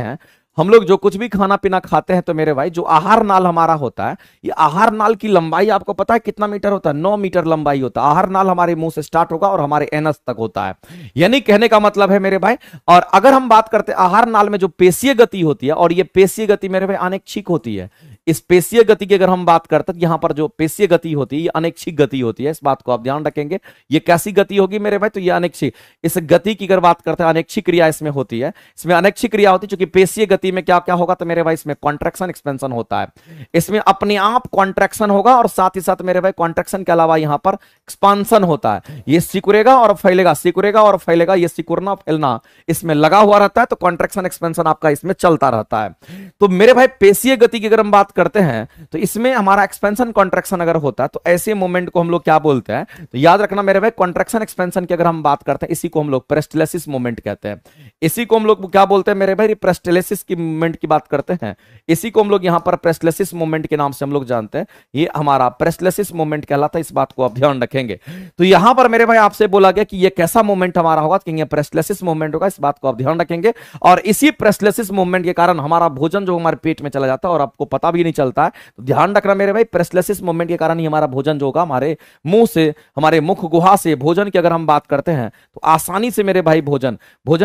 हैं, तो मेरे भाई जो आहार नाल हमारा होता है, ये आहार नाल की लंबाई आपको पता है कितना मीटर होता है, 9 मीटर लंबाई होता है। आहार नाल हमारे मुंह से स्टार्ट होगा और हमारे एनस तक होता है, यानी कहने का मतलब है मेरे भाई। और अगर हम बात करते हैं आहार नाल में जो पेशीय गति होती है, और ये पेशीय गति मेरे भाई अनैच्छिक होती है। इस पेशीय गति की अगर हम बात करते हैं, यहां पर जो पेशीय गति होती है ये अनैच्छिक गति होती है, इस बात को आप ध्यान रखेंगे। ये कैसी गति होगी मेरे भाई, तो ये अनैच्छिक। इस गति की अगर बात करते हैं, अनैच्छिक क्रिया इसमें होती है, इसमें अनैच्छिक क्रिया होती है, क्योंकि पेशीय गति में क्या क्या होगा तो मेरे भाई इसमें कॉन्ट्रैक्शन एक्सपेंशन होता है। इसमें अपने आप कॉन्ट्रैक्शन होगा और साथ ही साथ मेरे भाई कॉन्ट्रैक्शन के अलावा यहां पर एक्सपांशन होता है। ये सिकुड़ेगा और फैलेगा, सिकुड़ेगा और फैलेगा, ये सिकुड़ना फैलना इसमें लगा हुआ रहता है, तो कॉन्ट्रैक्शन एक्सपेंशन आपका इसमें चलता रहता है। तो मेरे भाई पेशीय गति की अगर हम बात करते हैं तो इसमें हमारा एक्सपेंशन कॉन्ट्रैक्शन अगर होता है तो ऐसे मोमेंट को हम लोग क्या बोलते हैं, तो याद रखना मेरे भाई, कॉन्ट्रैक्शन एक्सपेंशन की अगर हम बात करते हैं इसी को हम लोग पेरिस्टाल्सिस मोमेंट कहते हैं। इसी को हम लोग क्या बोलते हैं मेरे भाई, पेरिस्टाल्सिस की मोमेंट की बात करते हैं, इसी को हम लोग यहां पर पेरिस्टाल्सिस मोमेंट के नाम से हम लोग जानते हैं। ये हमारा पेरिस्टाल्सिस मोमेंट कहलाता है, इस बात को आप ध्यान रखेंगे। तो यहां पर मेरे भाई आपसे बोला गया कि ये कैसा मोमेंट हमारा होगा, कि ये पेरिस्टाल्सिस मोमेंट होगा, इस बात को आप ध्यान रखेंगे। और इसी पेरिस्टाल्सिस मोमेंट के कारण हमारा भोजन जो हमारे पेट में चला जाता है और आपको पता भी नहीं चलता है। तो ध्यान रखना मेरे भाई, पेरिस्टाल्सिस मोमेंट के कारण ही हमारा भोजन जो होगा हमारे मुंह से, हमारे मुख गुहा से भोजन की अगर हम बात करते हैं तो आसानी से मेरे भाई भोजन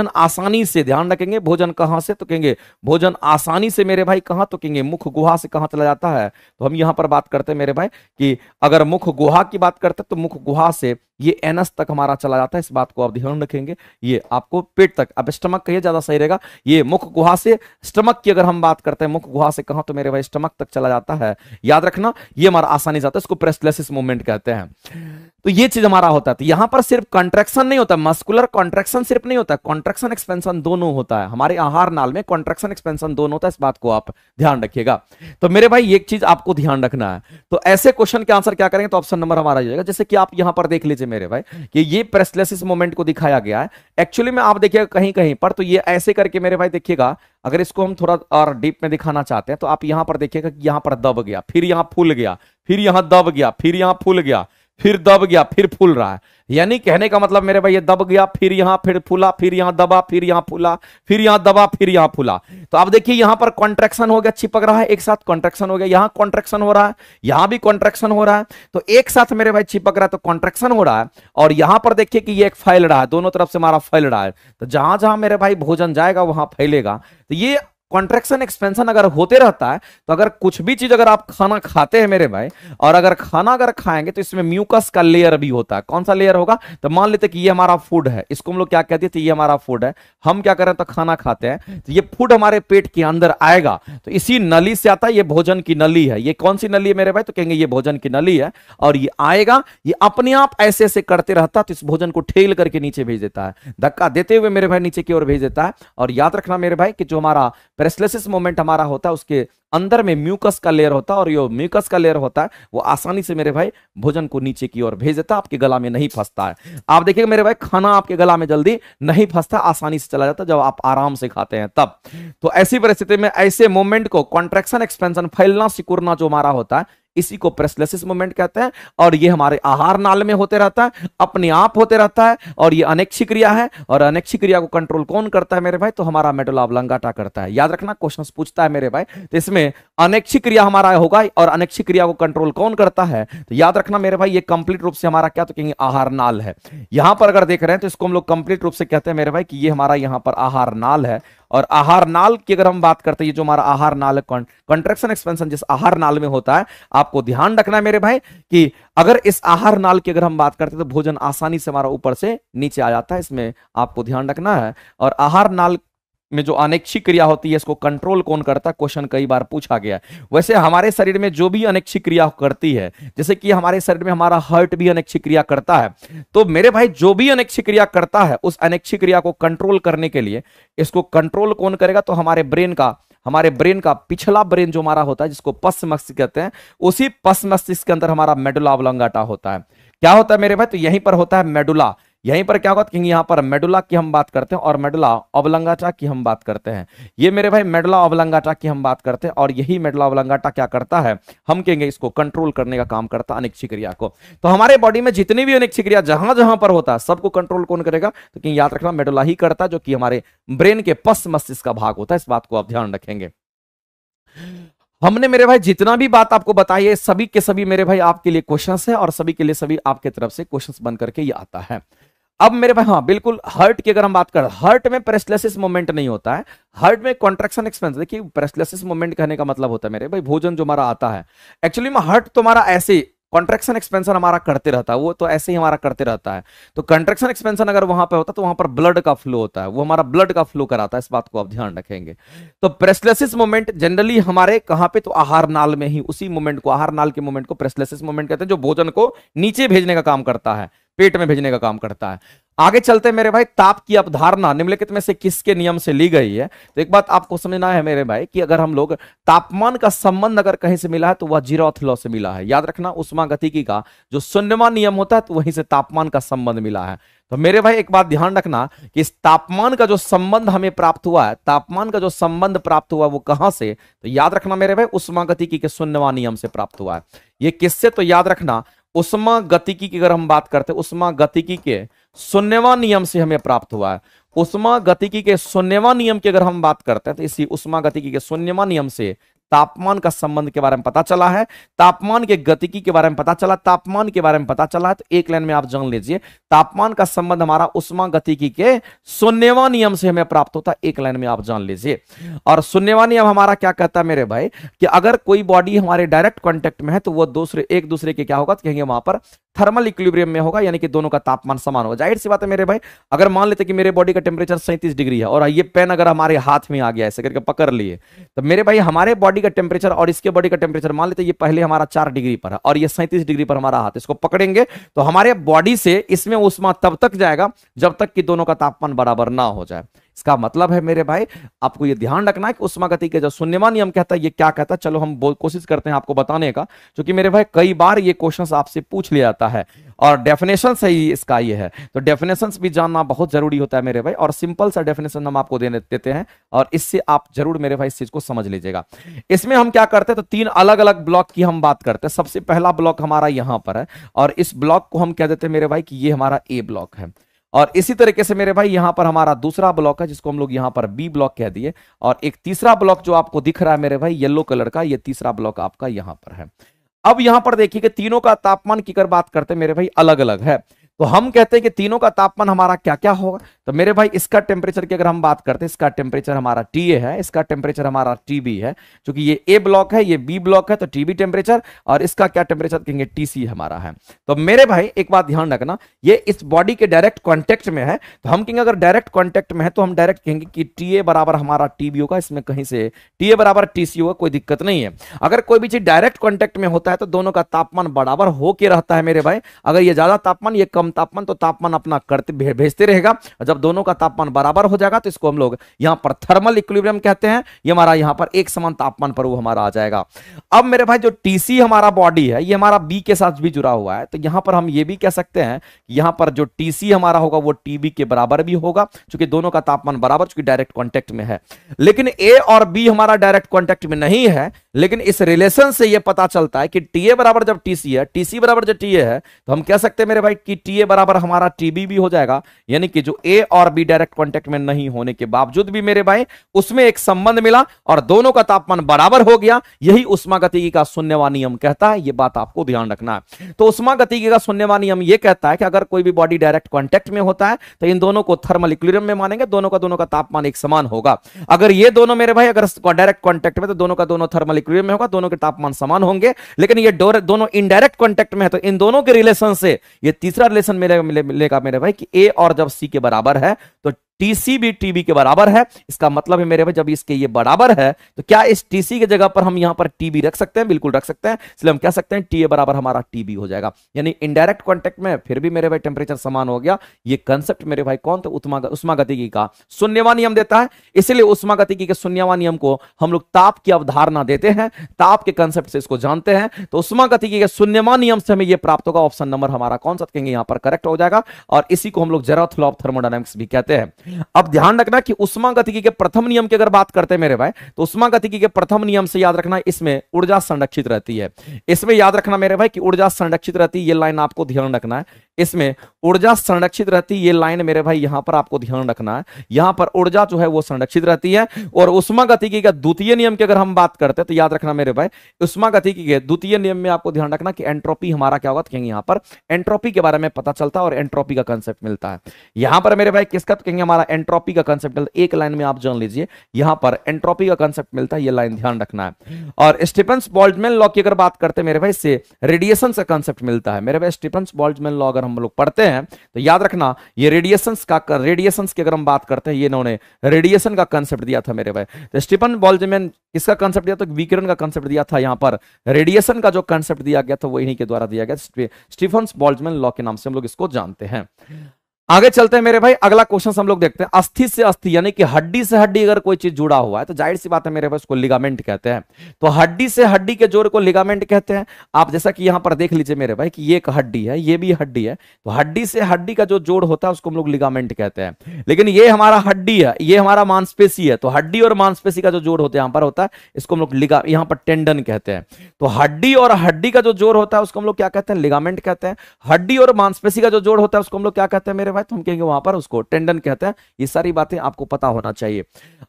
आसानी से, ध्यान रखेंगे, भोजन कहां से, तो कहेंगे भोजन आसानी से मेरे भाई कहां, तो कहेंगे मुख गुहा से कहां चला जाता है। तो हम यहां पर बात करते हैं मेरे भाई कि अगर मुख गुहा की बात करते हैं तो मुख गुहा से ये एनस तक हमारा चला जाता है, इस बात को आप ध्यान रखेंगे। ये आपको पेट तक, अब स्टमक कहिए ज्यादा सही रहेगा, ये मुख गुहा से स्टमक की अगर हम बात करते हैं, मुख गुहा से कहां, तो मेरे भाई स्टमक तक चला जाता है, याद रखना। ये हमारा आसानी से जाता है, इसको पेरिस्टाल्सिस मूवमेंट कहते हैं। तो ये चीज हमारा होता है। तो यहां पर सिर्फ कॉन्ट्रैक्शन नहीं होता, मस्कुलर कॉन्ट्रैक्शन सिर्फ नहीं होता, कॉन्ट्रैक्शन एक्सपेंशन दोनों होता है। हमारे आहार नाल में कॉन्ट्रैक्शन एक्सपेंशन दोनों होता है, इस बात को आप ध्यान रखिएगा। तो मेरे भाई एक चीज आपको ध्यान रखना है। तो ऐसे क्वेश्चन के आंसर क्या करेंगे, तो ऑप्शन नंबर हमारा जाएगा। जैसे कि आप यहां पर देख लीजिए मेरे भाई कि ये पेरिस्टाल्सिस मोमेंट को दिखाया गया है। एक्चुअली में आप देखिएगा कहीं कहीं पर, तो ये ऐसे करके मेरे भाई देखिएगा, अगर इसको हम थोड़ा और डीप में दिखाना चाहते हैं तो आप यहां पर देखिएगा कि यहां पर दब गया, फिर यहां फूल गया, फिर यहां दब गया, फिर यहां फूल गया, फिर दब गया, फिर फूल रहा है। यानी कहने का मतलब मेरे भाई ये दब गया, फिर यहां, फिर फूला, फिर यहां दबा, फिर यहां फूला, फिर यहां दबा, फिर यहां फूला। तो आप देखिए यहां पर कॉन्ट्रैक्शन हो गया, चिपक रहा है एक साथ, कॉन्ट्रैक्शन हो गया, यहां कॉन्ट्रैक्शन हो रहा है, यहां भी कॉन्ट्रैक्शन हो रहा है, तो एक साथ मेरे भाई चिपक रहा है, तो कॉन्ट्रैक्शन हो रहा है। और यहां पर देखिए कि ये एक फैल रहा है, दोनों तरफ से हमारा फैल रहा है। तो जहां जहां मेरे भाई भोजन जाएगा वहां फैलेगा। तो ये कॉन्ट्रैक्शन एक्सपेंशन अगर होते रहता है, तो अगर कुछ भी चीज अगर आप खाना खाते हैं मेरे भाई, और अगर खाना अगर खाएंगे तो इसमें म्यूकस का लेयर भी होता है। कौन सा लेयर होगा, तो मान लेते कि ये हमारा फूड है, इसको हम लोग क्या कहते थे, ये हमारा फूड है, हम क्या करें तो खाना खाते हैं, तो ये फूड हमारे पेट के अंदर आएगा, तो इसी नली से आता है, ये भोजन की नली है। ये कौन सी नली है मेरे भाई, तो कहेंगे ये भोजन की नली है। और ये आएगा, ये अपने आप ऐसे ऐसे करते रहता है, तो इस भोजन को ठेल करके नीचे भेज देता है, धक्का देते हुए मेरे भाई नीचे की ओर भेज देता है। और याद रखना मेरे भाई कि जो हमारा पेरिस्टाल्सिस मोमेंट हमारा होता है उसके अंदर में म्यूकस का लेयर होता है, और ये म्यूकस का लेयर होता है वो आसानी से मेरे भाई भोजन को नीचे की ओर भेज देता है, आपके गला में नहीं फंसता है। आप देखिएगा मेरे भाई खाना आपके गला में जल्दी नहीं फंसता, आसानी से चला जाता जब आप आराम से खाते हैं तब। तो ऐसी परिस्थिति में ऐसे मोमेंट को कॉन्ट्रैक्शन एक्सपेंशन, फैलना सिकुड़ना जो हमारा होता है, इसी को प्रेसलेसिस मूवमेंट कहते हैं। और ये हमारे आहार नाल में होते रहता है, अपने आप होते रहता है, और ये अनैच्छिक क्रिया है। और अनैच्छिक क्रिया को कंट्रोल कौन करता है मेरे भाई? तो हमारा मेडुला ऑब्लंगाटा करता है। याद रखना, क्वेश्चन पूछता है मेरे भाई, तो इसमें अनैच्छिक क्रिया हमारा होगा, और अनैच्छिक क्रिया को कंट्रोल कौन करता है? तो याद रखना मेरे भाई, ये कंप्लीट रूप से हमारा क्या तो कहेंगे आहार नाल है। यहां पर अगर देख रहे हैं तो इसको हम लोग कंप्लीट रूप से कहते हैं मेरे भाई कि ये हमारा यहां पर आहार नाल है। और आहार नाल की अगर हम बात करते हैं, ये जो हमारा आहार नाल है, कंट्रैक्शन एक्सपेंशन जिस आहार नाल में होता है, आपको ध्यान रखना है मेरे भाई कि अगर इस आहार नाल की अगर हम बात करते हैं तो भोजन आसानी से हमारा ऊपर से नीचे आ जाता है, इसमें आपको ध्यान रखना है। और आहार नाल में जो अनैच्छिक क्रिया होती है, इसको कंट्रोल कौन करता है? क्वेश्चन कई बार पूछा गया है। वैसे हमारे शरीर में जो भी अनैच्छिक क्रिया करती है, जैसे कि हमारे शरीर में हमारा हार्ट भी अनैच्छिक क्रिया करता है, तो मेरे भाई जो भी अनैच्छिक क्रिया करता है, उस अनैच्छिक क्रिया को कंट्रोल करने के लिए इसको कंट्रोल कौन करेगा? तो हमारे ब्रेन का पिछला ब्रेन जो हमारा होता है, जिसको पश्च मस्तिष्क कहते हैं, उसी पश्च मस्तिष्क के अंदर हमारा मेडुला ऑब्लंगाटा होता है। क्या होता है मेरे भाई? तो यहीं पर होता है मेडुला। यहीं पर क्या होगा? क्योंकि यहां पर मेडुला की हम बात करते हैं और मेडुला ऑब्लंगाटा की हम बात करते हैं। ये मेरे भाई मेडुला ऑब्लंगाटा की हम बात करते हैं, और यही मेडुला ऑब्लंगाटा क्या करता है? हम कहेंगे इसको कंट्रोल करने का काम करता है अनैच्छिक क्रिया को। तो हमारे बॉडी में जितनी भी अनैच्छिक क्रिया जहां जहां पर होता है, सबको कंट्रोल कौन करेगा? तो कि याद रखना, मेडुला ही करता है, जो कि हमारे ब्रेन के पश्च मस्तिष्क का भाग होता है। इस बात को आप ध्यान रखेंगे। हमने मेरे भाई जितना भी बात आपको बताई है, सभी के सभी मेरे भाई आपके लिए क्वेश्चंस है, और सभी के लिए सभी आपके तरफ से क्वेश्चंस बन करके ये आता है। अब मेरे भाई हाँ बिल्कुल, हार्ट की अगर हम बात करें, हार्ट में प्रेसलेसिस मूवमेंट नहीं होता है, हार्ट में कॉन्ट्रैक्शन एक्सपेंशन। देखिए, प्रेसलेसिस मूवमेंट कहने का मतलब होता है मेरे भाई भोजन जो हमारा आता है, एक्चुअली में हार्ट तो हमारा ऐसे कॉन्ट्रैक्शन एक्सपेंशन हमारा करते रहता है, वो तो ऐसे ही हमारा करते रहता है। तो कॉन्ट्रैक्शन एक्सपेंशन अगर वहां पे होता है तो वहां पर ब्लड का फ्लो होता है, वो हमारा ब्लड का फ्लो कराता है। इस बात को आप ध्यान रखेंगे। तो प्रेसलेसिस मूवमेंट जनरली हमारे कहां पे? तो आहार नाल में ही, उसी मूवमेंट को, आहार नाल के मूवमेंट को प्रेसलेसिस मूवमेंट कहते हैं, जो भोजन को नीचे भेजने का काम करता है, पेट में भेजने का काम करता है। आगे चलते मेरे भाई, ताप की अवधारणा निम्नलिखित में से किसके नियम से ली गई है? तो एक बात आपको समझना है मेरे भाई कि अगर हम लोग तापमान का संबंध अगर कहीं से मिला है, तो वह जीरोथ लॉ से मिला है। याद रखना, उष्मागतिकी का जो शून्यवां नियम होता है, तो वहीं से तापमान का संबंध मिला है। तो मेरे भाई एक बात ध्यान रखना कि इस तापमान का जो संबंध हमें प्राप्त हुआ है, तापमान का जो संबंध प्राप्त हुआ वो कहां से? तो याद रखना मेरे भाई, उष्मागतिकी के शून्यवां नियम से प्राप्त हुआ है। ये किससे? तो याद रखना, उष्मागतिकी की अगर हम बात करते हैं, उष्मागतिकी के शून्यवां नियम से हमें प्राप्त हुआ है। उष्मागतिकी के शून्यवां नियम की अगर हम बात करते हैं, तो इसी उष्मागतिकी के शून्यवां नियम से तापमान का संबंध के बारे में पता चला है, तापमान के गतिकी के बारे में पता चला, तापमान के बारे में पता चला है। तो एक लाइन में आप जान लीजिए, तापमान का संबंध हमारा उष्मागतिकी के शून्यवां नियम से हमें प्राप्त होता है। एक लाइन में आप जान लीजिए। और शून्यवां नियम हमारा क्या कहता है मेरे भाई कि अगर कोई बॉडी हमारे डायरेक्ट कांटेक्ट में है, तो वो एक दूसरे के क्या होगा? तो कहेंगे वहां पर थर्मल इक्विलिब्रियम में होगा, यानी कि दोनों का तापमान समान होगा। जाहिर सी बात है मेरे भाई, अगर मान लेते कि मेरे बॉडी का टेम्परेचर 37 डिग्री है, और ये पेन अगर हमारे हाथ में आ गया ऐसे करके पकड़ लिए, तो मेरे भाई हमारे बॉडी का टेम्परेचर और इसके बॉडी का टेम्परेचर मान लेते ये पहले हमारा 4 डिग्री पर है और ये 37 डिग्री पर हमारा हाथ, इसको पकड़ेंगे तो हमारे बॉडी से इसमें उष्मा तब तक जाएगा जब तक कि दोनों का तापमान बराबर ना हो जाए। इसका मतलब है मेरे भाई, आपको ये ध्यान रखना है कि उष्मागतिकी के जो शून्यवां नियम कहता है, ये क्या कहता है, चलो हम कोशिश करते हैं आपको बताने का, क्योंकि मेरे भाई कई बार ये क्वेश्चंस आपसे पूछ लिया जाता है और डेफिनेशन से ही इसका ये है, तो डेफिनेशंस भी जानना बहुत जरूरी होता है मेरे भाई। और सिंपल सा डेफिनेशन हम आपको देते हैं और इससे आप जरूर मेरे भाई इस चीज को समझ लीजिएगा। इसमें हम क्या करते हैं, तो 3 अलग अलग ब्लॉक की हम बात करते हैं। सबसे पहला ब्लॉक हमारा यहां पर है और इस ब्लॉक को हम कह देते हैं मेरे भाई कि ये हमारा ए ब्लॉक है। और इसी तरीके से मेरे भाई यहां पर हमारा दूसरा ब्लॉक है जिसको हम लोग यहां पर बी ब्लॉक कह दिए, और एक तीसरा ब्लॉक जो आपको दिख रहा है मेरे भाई येलो कलर का, ये तीसरा ब्लॉक आपका यहां पर है। अब यहां पर देखिए कि तीनों का तापमान की अगर बात करते हैं मेरे भाई अलग अलग है, तो हम कहते हैं कि तीनों का तापमान हमारा क्या क्या होगा। तो मेरे भाई इसका टेम्परेचर की अगर हम बात करते हैं, इसका टेम्परेचर हमारा TA है, इसका टेम्परेचर हमारा TB है, क्योंकि ये A ब्लॉक है ये B ब्लॉक है तो TB टेम्परेचर, और इसका क्या टेम्परेचर कहेंगे TC हमारा है। तो मेरे भाई एक बात ध्यान रखना, ये इस बॉडी के डायरेक्ट कॉन्टेक्ट में है, तो हम कहेंगे अगर डायरेक्ट कॉन्टेक्ट में है तो हम डायरेक्ट कहेंगे कि TA बराबर हमारा TB होगा, इसमें कहीं से TA बराबर TC होगा, कोई दिक्कत नहीं है। अगर कोई भी चीज डायरेक्ट कॉन्टेक्ट में होता है तो दोनों का तापमान बराबर होके रहता है मेरे भाई। अगर ये ज्यादा तापमान ये कम तापमान, तो तापमान अपना करते भेजते रहेगा, जब दोनों का तापमान बराबर हो जाएगा तो इसको हम लोग यहां पर थर्मल इक्विलिब्रियम कहते हैं। ये हमारा यहां पर एक समान तापमान पर वो हमारा आ जाएगा। अब मेरे भाई जो TC हमारा बॉडी है ये हमारा B के साथ भी जुड़ा हुआ है, तो यहां पर हम ये भी कह सकते हैं कि यहां पर जो TC हमारा होगा वो TB के बराबर भी होगा, क्योंकि दोनों का तापमान बराबर, क्योंकि डायरेक्ट कॉन्टेक्ट में है। लेकिन A और B हमारा डायरेक्ट कॉन्टेक्ट में नहीं है, लेकिन इस रिलेशन से यह पता चलता है कि टीए बराबर जब टीसी है, टीसी बराबर जब टीए है, तो हम कह सकते हैं मेरे भाई कि टीए बराबर हमारा टीबी भी हो जाएगा। यानी कि जो ए और बी डायरेक्ट कांटेक्ट में नहीं होने के बावजूद भी मेरे भाई उसमें एक संबंध मिला और दोनों का तापमान बराबर हो गया। यही उष्मागतिकी का शून्यवान नियम कहता है। यह बात आपको ध्यान रखना है। तो उष्मागतिकी का शून्यवान नियम यह कहता है कि अगर कोई भी बॉडी डायरेक्ट कांटेक्ट में होता है तो इन दोनों को थर्मल इक्विलिब्रियम में मानेंगे, दोनों का तापमान एक समान होगा। अगर ये दोनों मेरे भाई अगर डायरेक्ट कांटेक्ट में, तो दोनों का दोनों थर्मल इक्विलिब्रियम में होगा, दोनों के तापमान समान होंगे। लेकिन ये दोनों इनडायरेक्ट कांटेक्ट में है, तो इन दोनों के रिलेशन से ये तीसरा रिलेशन मिलेगा मेरे भाई कि ए और जब सी के बराबर है तो टीसी भी टीबी के बराबर है। इसका मतलब है मेरे भाई जब इसके ये बराबर है तो क्या इस टीसी की जगह पर हम यहां पर टीबी रख सकते हैं? बिल्कुल रख सकते हैं। इसलिए हम कह सकते हैं टीए बराबर हमारा टीबी हो जाएगा। यानी इनडायरेक्ट कांटेक्ट में फिर भी मेरे भाई टेंपरेचर समान हो गया। ये कंसेप्ट मेरे भाई कौन? तो उष्मागतिकी का शून्यवान नियम देता है। इसलिए उष्मागतिकी के शून्यवान नियम को हम लोग ताप की अवधारणा देते हैं, ताप के कंसेप्ट से इसको जानते हैं। तो उष्मागतिकी के शून्यवान नियम से हमें यह प्राप्त होगा। ऑप्शन नंबर हमारा कौन सा कहेंगे यहां पर करेक्ट हो जाएगा। और इसी को हम लोग जेरोथ लॉ ऑफ थर्मोडायनामिक्स भी कहते हैं। अब ध्यान रखना कि उष्मागतिकी के प्रथम नियम की अगर बात करते हैं मेरे भाई, तो उष्मागतिकी के प्रथम नियम से याद रखना इसमें ऊर्जा संरक्षित रहती है। इसमें याद रखना मेरे भाई कि ऊर्जा संरक्षित रहती है। ये लाइन आपको ध्यान रखना है। इसमें ऊर्जा संरक्षित रहती है, ये लाइन मेरे भाई यहां पर आपको ध्यान रखना है। यहां पर ऊर्जा जो है वो संरक्षित रहती है। और उष्मागतिकी का द्वितीय नियम की अगर हम बात करते हैं तो याद रखना मेरे भाई उष्मागतिकी के द्वितीय नियम में आपको ध्यान रखना कि एंट्रोपी हमारा क्या होगा, तो कहेंगे यहां पर एंट्रोपी के बारे में पता चलता है और एंट्रोपी का कंसेप्ट मिलता है। यहां पर मेरे भाई किसका, तो कहेंगे हमारा एंट्रोपी का कंसेप्ट। एक लाइन में आप जान लीजिए यहां पर एंट्रोपी का कंसेप्ट मिलता है। ये लाइन ध्यान रखना है। और स्टीफन्स बोल्ट्जमैन लॉ की अगर बात करते हैं मेरे भाई, से रेडिएशन का कंसेप्ट मिलता है। मेरे भाई स्टीफन्स बोल्ट्जमैन लॉ अगर हम लोग पढ़ते हैं तो याद रखना ये रेडिएशंस की अगर हम बात करते हैं, ये इन्होंने रेडिएशन का कंसेप्ट दिया था मेरे भाई। तो स्टीफन बोल्ट्जमैन किसका कंसेप्ट दिया? तो विकिरण का कंसेप्ट दिया था। यहां पर रेडिएशन का जो कंसेप्ट दिया गया था वो इन्हीं के द्वारा दिया गया। स्टीफन्स बोल्ट्जमैन लॉ के नाम से हम लोग इसको जानते हैं। आगे चलते हैं मेरे भाई। अगला क्वेश्चन हम लोग देखते हैं। अस्थि से अस्थि यानी कि हड्डी से हड्डी अगर कोई चीज जुड़ा हुआ है तो जाहिर सी बात है मेरे भाई उसको लिगामेंट कहते हैं। तो हड्डी से हड्डी के जोड़ को लिगामेंट कहते हैं। आप जैसा कि यहां पर देख लीजिए मेरे भाई कि ये एक हड्डी है, ये भी हड्डी है। तो हड्डी से हड्डी का जो जोड़ होता है उसको हम लोग लिगामेंट कहते हैं। लेकिन ये हमारा हड्डी है, ये हमारा मांसपेशी है। तो हड्डी और मांसपेशी का जो जोड़ होता है यहां पर होता है, इसको हम लोग यहां पर टेंडन कहते हैं। तो हड्डी और हड्डी का जो जोड़ होता है उसको हम लोग क्या कहते हैं? लिगामेंट कहते हैं। हड्डी और मांसपेशी का जो जोड़ होता है उसको हम लोग क्या कहते हैं मेरे भाई? तो हम कहेंगे वहां पर उसको टेंडन कहते हैं। ये सारी बातें आपको पता होना चाहिए।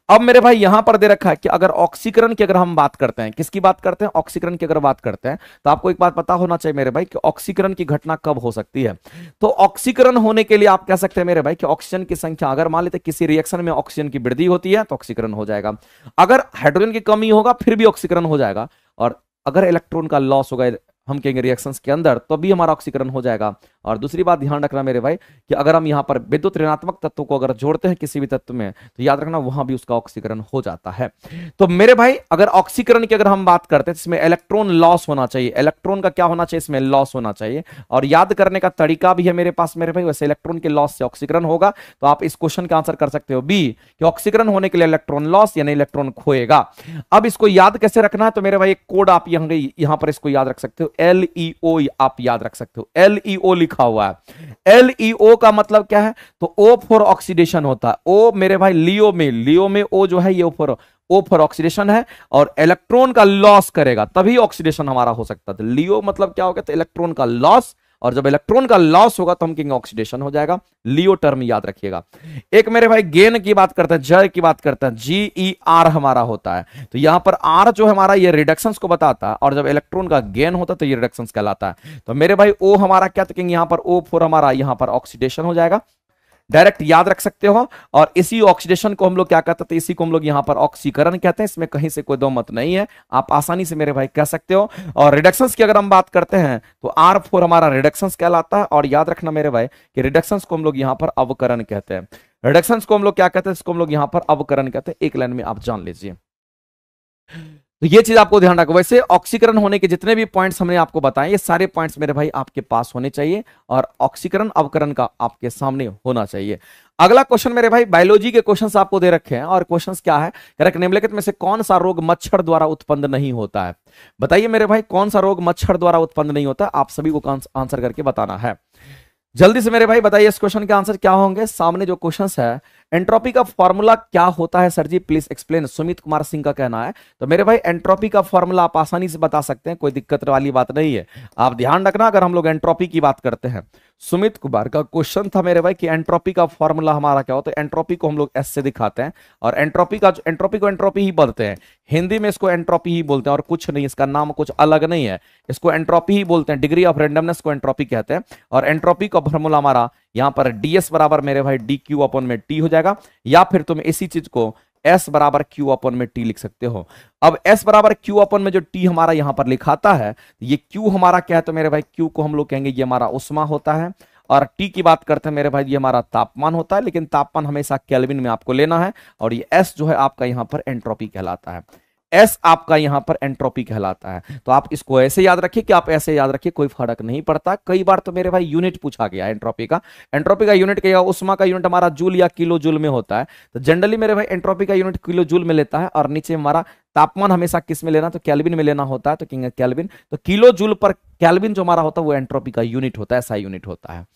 अब मेरे भाई यहां पर दे रखा है कि अगर ऑक्सीकरण की अगर हम बात करते हैं, किसकी बात करते हैं? ऑक्सीकरण की अगर बात करते हैं तो आपको एक बात पता होना चाहिए मेरे भाई कि ऑक्सीकरण की घटना कब हो सकती है। तो ऑक्सीकरण होने के लिए आप कह सकते हैं मेरे भाई कि ऑक्सीजन की संख्या, अगर मान लेते किसी रिएक्शन में ऑक्सीजन की वृद्धि होती है तो ऑक्सीकरण हो जाएगा। अगर हाइड्रोजन की कमी होगा फिर भी ऑक्सीकरण हो जाएगा। और अगर इलेक्ट्रॉन का लॉस होगा हम कहेंगे रिएक्शंस के अंदर तो भी हमारा ऑक्सीकरण हो जाएगा। और दूसरी बात ध्यान रखना मेरे भाई कि अगर हम यहां पर विद्युत ऋणात्मक तत्वों को अगर जोड़ते हैं किसी भी तत्व में तो याद रखना वहां भी उसका ऑक्सीकरण हो जाता है। तो मेरे भाई अगर ऑक्सीकरण की अगर हम बात करते हैं तो इसमें इलेक्ट्रॉन लॉस होना चाहिए। इलेक्ट्रॉन का क्या होना चाहिए? इसमें लॉस होना चाहिए। और याद करने का तरीका भी है मेरे पास मेरे भाई। वैसे इलेक्ट्रॉन के लॉस से ऑक्सीकरण होगा तो आप इस क्वेश्चन का आंसर कर सकते हो बी कि ऑक्सीकरण होने के लिए इलेक्ट्रॉन लॉस यानी इलेक्ट्रॉन खोएगा। अब इसको याद कैसे रखना है? तो मेरे भाई एक कोड आप यहां पर इसको याद रख सकते हो। LEO आप याद रख सकते हो। LEO लिखा हुआ है। LEO का मतलब क्या है? तो O फॉर ऑक्सीडेशन होता है। O मेरे भाई लियो में O जो है ये O फॉर ऑक्सीडेशन है। और इलेक्ट्रॉन का लॉस करेगा तभी ऑक्सीडेशन हमारा हो सकता है। लियो मतलब क्या होगा? तो इलेक्ट्रॉन का लॉस। और जब इलेक्ट्रॉन का लॉस होगा तो हम कहेंगे ऑक्सीडेशन हो जाएगा। लियो टर्म याद रखिएगा। एक मेरे भाई गेन की बात करते हैं, जय की बात करते हैं। GER हमारा होता है। तो यहां पर R जो हमारा ये रिडक्शंस को बताता है और जब इलेक्ट्रॉन का गेन होता है तो ये रिडक्शंस कहलाता है। तो मेरे भाई O हमारा क्या कहेंगे यहां पर? O फॉर हमारा यहां पर ऑक्सीडेशन हो जाएगा। डायरेक्ट याद रख सकते हो। और इसी ऑक्सीडेशन को हम लोग क्या कहते हैं? इसी को हम लोग यहां पर ऑक्सीकरण कहते हैं। इसमें कहीं से कोई दो मत नहीं है, आप आसानी से मेरे भाई कह सकते हो। और रिडक्शंस की अगर हम बात करते हैं तो R4 हमारा रिडक्शंस कहलाता है। और याद रखना मेरे भाई कि रिडक्शंस को हम लोग यहां पर अवकरण कहते हैं। रिडक्शंस को हम लोग क्या कहते हैं? इसको हम लोग यहां पर अवकरण कहते हैं। एक लाइन में आप जान लीजिए। तो ये चीज आपको ध्यान रखो। वैसे ऑक्सीकरण होने के जितने भी पॉइंट्स हमने आपको बताए ये सारे पॉइंट्स मेरे भाई आपके पास होने चाहिए और ऑक्सीकरण अवकरण का आपके सामने होना चाहिए। अगला क्वेश्चन मेरे भाई बायोलॉजी के क्वेश्चंस आपको दे रखे हैं। और क्वेश्चंस क्या है? निम्नलिखित में से कौन सा रोग मच्छर द्वारा उत्पन्न नहीं होता है? बताइए मेरे भाई कौन सा रोग मच्छर द्वारा उत्पन्न नहीं होता? आप सभी को आंसर करके बताना है। जल्दी से मेरे भाई बताइए इस क्वेश्चन के आंसर क्या होंगे। सामने जो क्वेश्चंस है एंट्रोपी का फॉर्मूला क्या होता है sir ji, please explain, Sumit Kumar Singh का कहना है। तो मेरे भाई एंट्रोपी का फॉर्मूला आप आसानी से बता सकते हैं, कोई दिक्कत वाली बात नहीं है। आप ध्यान रखना, अगर हम लोग एंट्रोपी की बात करते हैं, सुमित कुमार का क्वेश्चन था मेरे भाई कि एंट्रोपी का फॉर्मूला हमारा क्या होता है। एंट्रोपी को हम लोग एस से दिखाते हैं, और एंट्रोपी को एंट्रोपी ही बोलते हैं, हिंदी में इसको एंट्रोपी ही बोलते हैं और कुछ नहीं, इसका नाम कुछ अलग नहीं है, इसको एंट्रोपी ही बोलते हैं। डिग्री ऑफ रेंडमनेस को एंट्रोपी कहते हैं। और एंट्रोपी का फॉर्मूला हमारा यहां पर ds बराबर मेरे भाई डी क्यू अपॉन में टी हो जाएगा, या फिर तुम इसी चीज को S बराबर क्यू अपॉन में टी लिख सकते हो। अब S बराबर क्यू अपॉन में जो टी हमारा यहां पर लिखाता है, ये क्यू हमारा क्या है, तो मेरे भाई क्यू को हम लोग कहेंगे ये हमारा उष्मा होता है, और टी की बात करते हैं मेरे भाई ये हमारा तापमान होता है, लेकिन तापमान हमेशा केल्विन में आपको लेना है। और ये S जो है आपका यहां पर एंट्रोपी कहलाता है, S आपका यहां पर एंट्रोपी कहलाता है। तो आप इसको ऐसे याद रखिए कि आप ऐसे याद रखिए, कोई फर्क नहीं पड़ता। कई बार तो मेरे भाई यूनिट पूछा गया एंट्रोपी का यूनिट क्या, उष्मा का यूनिट हमारा जूल या किलो जूल में होता है। तो जनरली मेरे भाई एंट्रोपी का यूनिट किलो जूल में लेता है, और नीचे हमारा तापमान हमेशा किस में लेना, तो केल्विन में लेना होता है, तो कहेंगे केल्विन। तो किलो जूल पर केल्विन जो हमारा होता है वो एंट्रोपी का यूनिट होता है, ऐसा यूनिट होता है।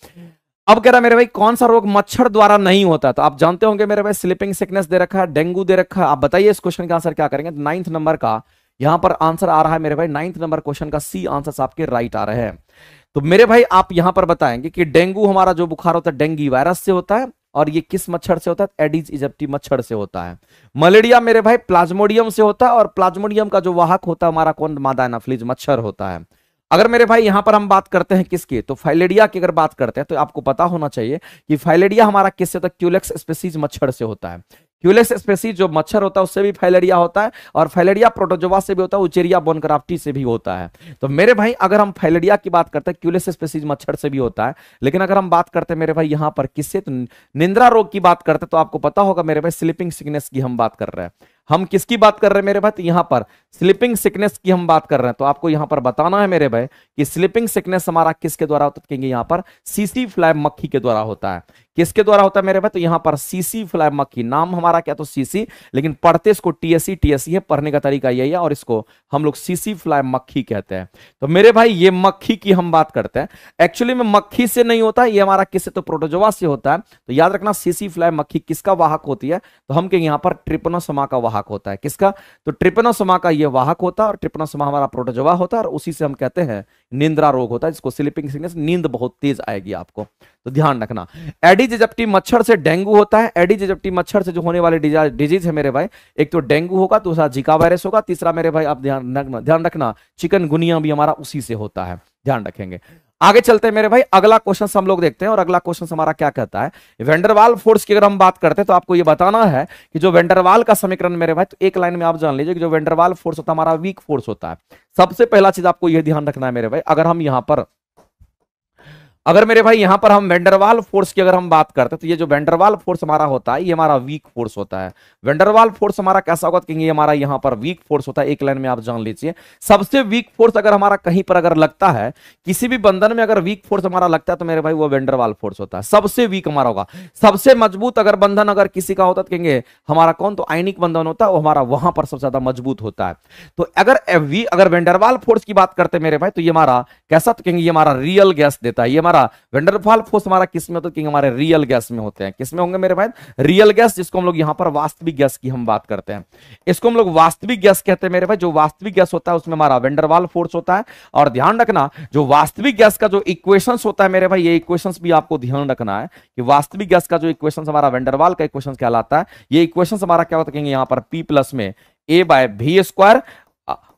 अब कह रहा है मेरे भाई कौन सा रोग मच्छर द्वारा नहीं होता, तो आप जानते होंगे मेरे भाई स्लीपिंग सिकनेस दे रखा है, डेंगू दे रखा है। आप बताइए इस क्वेश्चन का आंसर क्या करेंगे। 9th नंबर का यहां पर आंसर आ रहा है मेरे भाई, 9th नंबर क्वेश्चन का सी आंसर आपके राइट आ रहे हैं। तो मेरे भाई आप यहां पर बताएंगे कि डेंगू हमारा जो बुखार होता है डेंगू वायरस से होता है, और ये किस मच्छर से होता है, एडिस इजिप्टी मच्छर से होता है। मलेरिया मेरे भाई प्लाज्मोडियम से होता है, और प्लाज्मोडियम का जो वाहक होता है हमारा कौन, मादा एनाफिलीज मच्छर होता है। अगर मेरे भाई यहां पर हम बात करते हैं किसकी, तो फाइलेरिया की अगर बात करते हैं, तो आपको पता होना चाहिए कि फाइलेरिया हमारा किससे होता है, क्यूलेक्स स्पीसीज मच्छर से होता है। क्यूलेक्स स्पीसीज जो मच्छर होता है उससे भी फाइलेरिया होता है, और फाइलेरिया प्रोटोजोआ से भी होता है, उचेरिया बोनक्राफ्टी से भी होता है। तो मेरे भाई अगर हम फाइलेरिया की बात करते हैं, क्यूलेक्स स्पीसीज मच्छर से भी होता है, लेकिन अगर हम बात करते हैं मेरे भाई यहां पर किससे, तो निंद्रा रोग की बात करते हैं, तो आपको पता होगा मेरे भाई स्लीपिंग सिकनेस की हम बात कर रहे हैं। हम किसकी बात कर रहे हैं मेरे भाई, तो यहां पर स्लीपिंग सिकनेस की हम बात कर रहे हैं। तो आपको यहां पर बताना है मेरे भाई कि स्लीपिंग सिकनेस हमारा किसके द्वारा होता है, कहेंगे यहां पर सीसी फ्लाई मक्खी के द्वारा होता है। किसके द्वारा होता है मेरे भाई, तो यहां पर सीसी फ्लाई मक्खी, नाम हमारा क्या तो सीसी, लेकिन पढ़ते इसको टीएससी है, पढ़ने का तरीका यही है, और इसको हम लोग सीसी फ्लाई मक्खी कहते हैं। तो मेरे भाई ये मक्खी की हम बात करते हैं, एक्चुअली में मक्खी से नहीं होता, ये हमारा किससे, तो प्रोटोजोआ से होता है। तो याद रखना सीसी फ्लाई मक्खी किसका वाहक होती है, तो हम कहेंगे यहां पर ट्रिपनोसोमा का वाहक होता है। किसका, तो ट्रिपनोसोमा का ये वाहक होता है, और ट्रिपनोसोमा हमारा प्रोटोजोआ होता है, और उसी से हम कहते हैं निंद्रा रोग होता है, जिसको स्लीपिंग सिकनेस, नींद बहुत तेज आएगी आपको, तो ध्यान रखना। एडिस इजिप्टी मच्छर से डेंगू होता है। एडिस इजिप्टी मच्छर से जो होने वाले डिजीज है मेरे भाई, एक तो डेंगू होगा, दूसरा जीका वायरस होगा, तीसरा मेरे भाई आप ध्यान रखना चिकनगुनिया भी हमारा उसी से होता है, ध्यान रखेंगे। आगे चलते हैं मेरे भाई, अगला क्वेश्चन हम लोग देखते हैं, और अगला क्वेश्चन हमारा क्या कहता है, वेंडरवाल फोर्स की अगर हम बात करते हैं, तो आपको ये बताना है कि जो वेंडरवाल का समीकरण मेरे भाई, तो एक लाइन में आप जान लीजिए कि जो वेंडरवाल फोर्स होता है हमारा वीक फोर्स होता है। सबसे पहला चीज आपको यह ध्यान रखना है मेरे भाई, अगर मेरे भाई यहां पर हम वेंडरवाल फोर्स की अगर हम बात करते हैं, तो ये जो वेंडरवाल फोर्स हमारा होता है ये हमारा वीक फोर्स होता है। वेंडरवाल फोर्स हमारा कैसा होगा, कहेंगे हमारा यहां पर वीक फोर्स होता है। एक लाइन में आप जान लीजिए, सबसे वीक फोर्स अगर हमारा कहीं पर अगर लगता है, किसी भी बंधन में अगर वीक फोर्स हमारा लगता है, तो मेरे भाई वो वेंडरवाल फोर्स होता है, सबसे वीक हमारा होगा। सबसे मजबूत अगर बंधन अगर किसी का होता है, तो कहेंगे हमारा कौन, तो आयनिक बंधन होता है, वो हमारा वहां पर सबसे ज्यादा मजबूत होता है। तो अगर वेंडरवाल फोर्स की बात करते हैं मेरे भाई, तो ये हमारा कैसा, तो कहेंगे ये हमारा रियल गैस देता है। ये हमारा वेंडरवाल फोर्स हमारा किस में होता है, हमारे रियल गैस में होते हैं। किस में होंगे मेरे भाई, रियल गैस, जिसको हम लोग यहां पर वास्तविक गैस की हम बात करते हैं, इसको हम लोग वास्तविक गैस कहते हैं मेरे भाई। जो वास्तविक गैस होता है उसमें हमारा वेंडरवाल फोर्स होता है। और ध्यान रखना, जो वास्तविक गैस का जो इक्वेशंस होता है मेरे भाई, ये इक्वेशंस भी आपको ध्यान रखना है कि वास्तविक गैस का जो इक्वेशंस हमारा वेंडरवाल का इक्वेशन कहलाता है, ये इक्वेशंस हमारा क्या होता है, यहां पर P प्लस में A/V²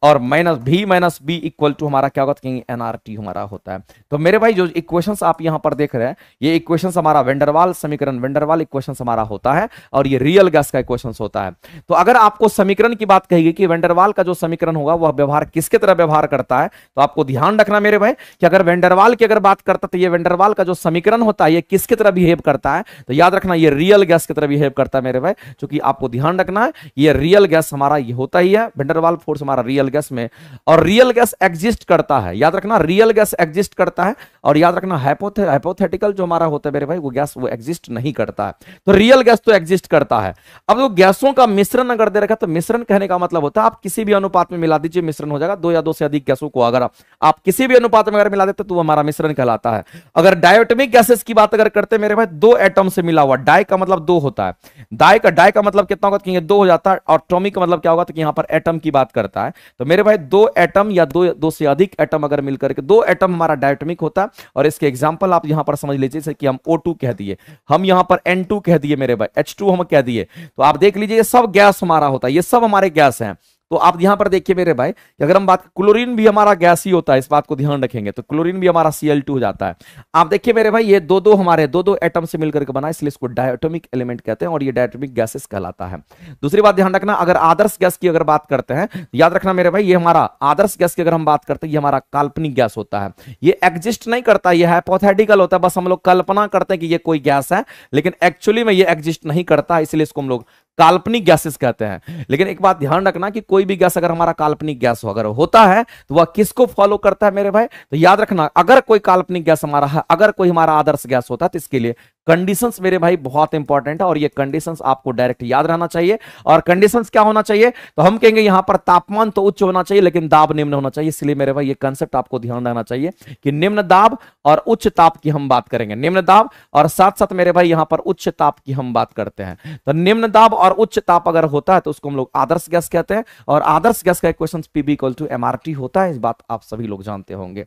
और -V-B इक्वल टू हमारा क्या होगा, NRT हमारा होता है। तो मेरे भाई जो इक्वेशंस आप यहां पर देख रहे हैं, ये इक्वेशंस हमारा वेंडरवाल समीकरण, वेंडरवाल इक्वेशंस हमारा होता है, और ये रियल गैस का इक्वेशंस होता है। तो अगर आपको समीकरण की बात कहेगी कि वेंडरवाल का जो समीकरण होगा वह व्यवहार किसके तरह व्यवहार करता है, तो आपको ध्यान रखना मेरे भाई कि अगर वेंडरवाल की अगर बात करता, तो ये वेंडरवाल का जो समीकरण होता है ये किसके तरह बिहेव करता है, तो याद रखना ये रियल गैस की तरह बिहेव करता है मेरे भाई। क्योंकि आपको ध्यान रखना है ये रियल गैस हमारा ये होता ही है, वेंडरवाल फोर्स हमारा रियल रियल गैस में। और रियल गैस एग्जिस्ट करता है, याद रखना, रियल गैस एग्जिस्ट करता है। और याद रखना हाइपोथेटिकल जो हमारा होता है मेरे भाई, वो गैस वो एग्जिस्ट नहीं करता है। तो रियल गैस तो एग्जिस्ट करता है। अब वो गैसों का मिश्रण अगर दे रखा, तो मिश्रण कहने का मतलब होता है आप किसी भी अनुपात में मिला दीजिए, मिश्रण हो जाएगा। दो या दो से अधिक गैसों को अगर आप किसी भी अनुपात में अगर मिला देते तो वो हमारा मिश्रण कहलाता है। अगर डायोटॉमिक गैसेस की बात अगर करते हैं मेरे भाई, दो एटम से मिला हुआ, डाई का मतलब दो होता है, डाई का मतलब कितना होगा, कि दो हो जाता है। और टॉमिक का मतलब क्या होगा, तो यहां पर एटम की बात करता है। तो मेरे भाई दो एटम या दो से अधिक एटम अगर मिलकर के, दो एटम हमारा डायोटॉमिक होता है। और इसके एग्जांपल आप यहां पर समझ लीजिए, जैसे कि हम O2 कह दिए, हम यहां पर N2 कह दिए मेरे भाई, H2 हम कह दिए। तो आप देख लीजिए ये सब गैस हमारा होता है, ये सब हमारे गैस हैं। तो आप यहां पर देखिए मेरे भाई, अगर हम बात, क्लोरीन भी हमारा गैस ही होता है, इस बात को ध्यान रखेंगे। तो क्लोरीन भी हमारा Cl2 हो जाता है। आप देखिए मेरे भाई, ये दो दो एटम से मिलकर के बना, इसलिए इसको डायटोमिक एलिमेंट कहते हैं और ये डायटोमिक गैसेस कहलाता है। दूसरी बात ध्यान रखना, अगर आदर्श गैस की अगर बात करते हैं, याद रखना मेरे भाई, ये हमारा आदर्श गैस की अगर हम बात करते हैं, ये हमारा काल्पनिक गैस होता है। ये एग्जिस्ट नहीं करता, ये हाइपोथेटिकल होता है, बस हम लोग कल्पना करते हैं कि ये कोई गैस है, लेकिन एक्चुअली में ये एग्जिस्ट नहीं करता, इसलिए इसको हम लोग काल्पनिक गैसेस कहते हैं। लेकिन एक बात ध्यान रखना कि कोई भी गैस अगर हमारा काल्पनिक गैस अगर होता है, तो वह किसको फॉलो करता है मेरे भाई, तो याद रखना, अगर कोई काल्पनिक गैस हमारा है, अगर कोई हमारा आदर्श गैस होता है, तो इसके लिए कंडीशंस मेरे भाई बहुत इंपॉर्टेंट है। और ये कंडीशंस आपको डायरेक्ट याद रहना चाहिए। और कंडीशंस क्या होना चाहिए, तो हम कहेंगे यहां पर तापमान तो उच्च होना चाहिए, लेकिन दाब निम्न होना चाहिए। इसलिए मेरे भाई ये कंसेप्ट आपको ध्यान रखना चाहिए कि निम्न दाब और उच्च ताप की हम बात करेंगे, निम्न दाब और साथ साथ मेरे भाई यहां पर उच्च ताप की हम बात करते हैं। तो निम्न दाब और उच्च ताप अगर होता है, तो उसको हम लोग आदर्श गैस कहते हैं। और आदर्श गैस का इक्वेशन Pv = mRT होता है, इस बात आप सभी लोग जानते होंगे।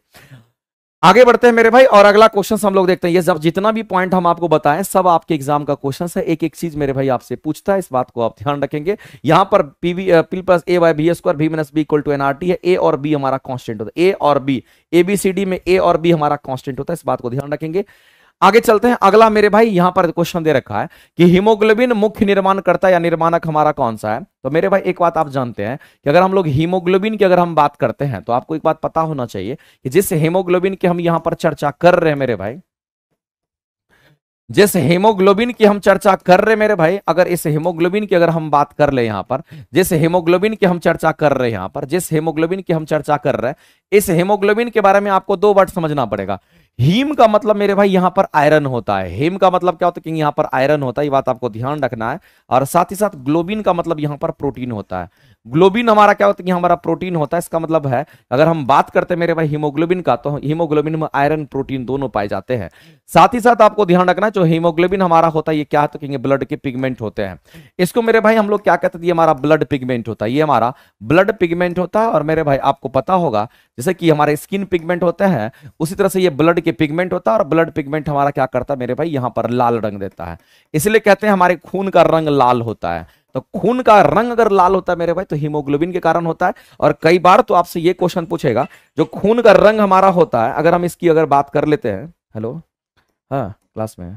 आगे बढ़ते हैं मेरे भाई, और अगला क्वेश्चन हम लोग देखते हैं। ये सब जितना भी पॉइंट हम आपको बताएं, सब आपके एग्जाम का क्वेश्चन है। एक एक चीज मेरे भाई आपसे पूछता है, इस बात को आप ध्यान रखेंगे। यहां पर P + A/B² V - B = nRT है। A और B हमारा कांस्टेंट होता है, A और B, ABCD में A और B हमारा कांस्टेंट होता है, इस बात को ध्यान रखेंगे। आगे चलते हैं। अगला मेरे भाई यहां पर क्वेश्चन दे रखा है कि हीमोग्लोबिन मुख्य निर्माणकर्ता या निर्माणक हमारा कौन सा है। तो मेरे भाई एक बात आप जानते हैं कि अगर हम लोग हीमोग्लोबिन की अगर हम बात करते हैं, तो आपको एक बात पता होना चाहिए कि जिस हीमोग्लोबिन की हम यहां पर चर्चा कर रहे हैं मेरे भाई, जिस हीमोग्लोबिन की हम चर्चा कर रहे हैं मेरे भाई, अगर इस हीमोग्लोबिन की अगर हम बात कर ले यहां पर, जिस हीमोग्लोबिन की हम चर्चा कर रहे हैं यहां पर, जिस हीमोग्लोबिन की हम चर्चा कर रहे हैं, इस हीमोग्लोबिन के बारे में आपको दो वर्ड समझना पड़ेगा। हीम का मतलब मेरे भाई यहां पर आयरन होता है। हीम का मतलब क्या होता है कि यहां पर आयरन होता है, ये बात आपको ध्यान रखना है। और साथ ही साथ ग्लोबिन का मतलब यहां पर प्रोटीन होता है। ग्लोबिन हमारा क्या होता है कि हमारा प्रोटीन होता है। इसका मतलब है अगर हम बात करते हैं मेरे भाई हीमोग्लोबिन का, तो हीमोग्लोबिन में आयरन प्रोटीन दोनों पाए जाते हैं। साथ ही साथ आपको ध्यान रखना है, जो हीमोग्लोबिन हमारा होता है ये क्या है, तो ब्लड के पिगमेंट होते हैं। इसको मेरे भाई हम लोग क्या कहते हैं, ये हमारा ब्लड पिगमेंट होता है, ये हमारा ब्लड पिगमेंट होता है। और मेरे भाई आपको पता होगा, जैसे कि हमारे स्किन पिगमेंट होते हैं, उसी तरह से ये ब्लड के पिगमेंट होता है। और ब्लड पिगमेंट हमारा क्या करता है मेरे भाई, यहां पर लाल रंग देता है। इसलिए कहते हैं हमारे खून का रंग लाल होता है। तो खून का रंग अगर लाल होता है मेरे भाई, तो हीमोग्लोबिन के कारण होता है। और कई बार तो आपसे ये क्वेश्चन पूछेगा, जो खून का रंग हमारा होता है, अगर हम इसकी अगर बात कर लेते हैं, हेलो, हाँ क्लास में,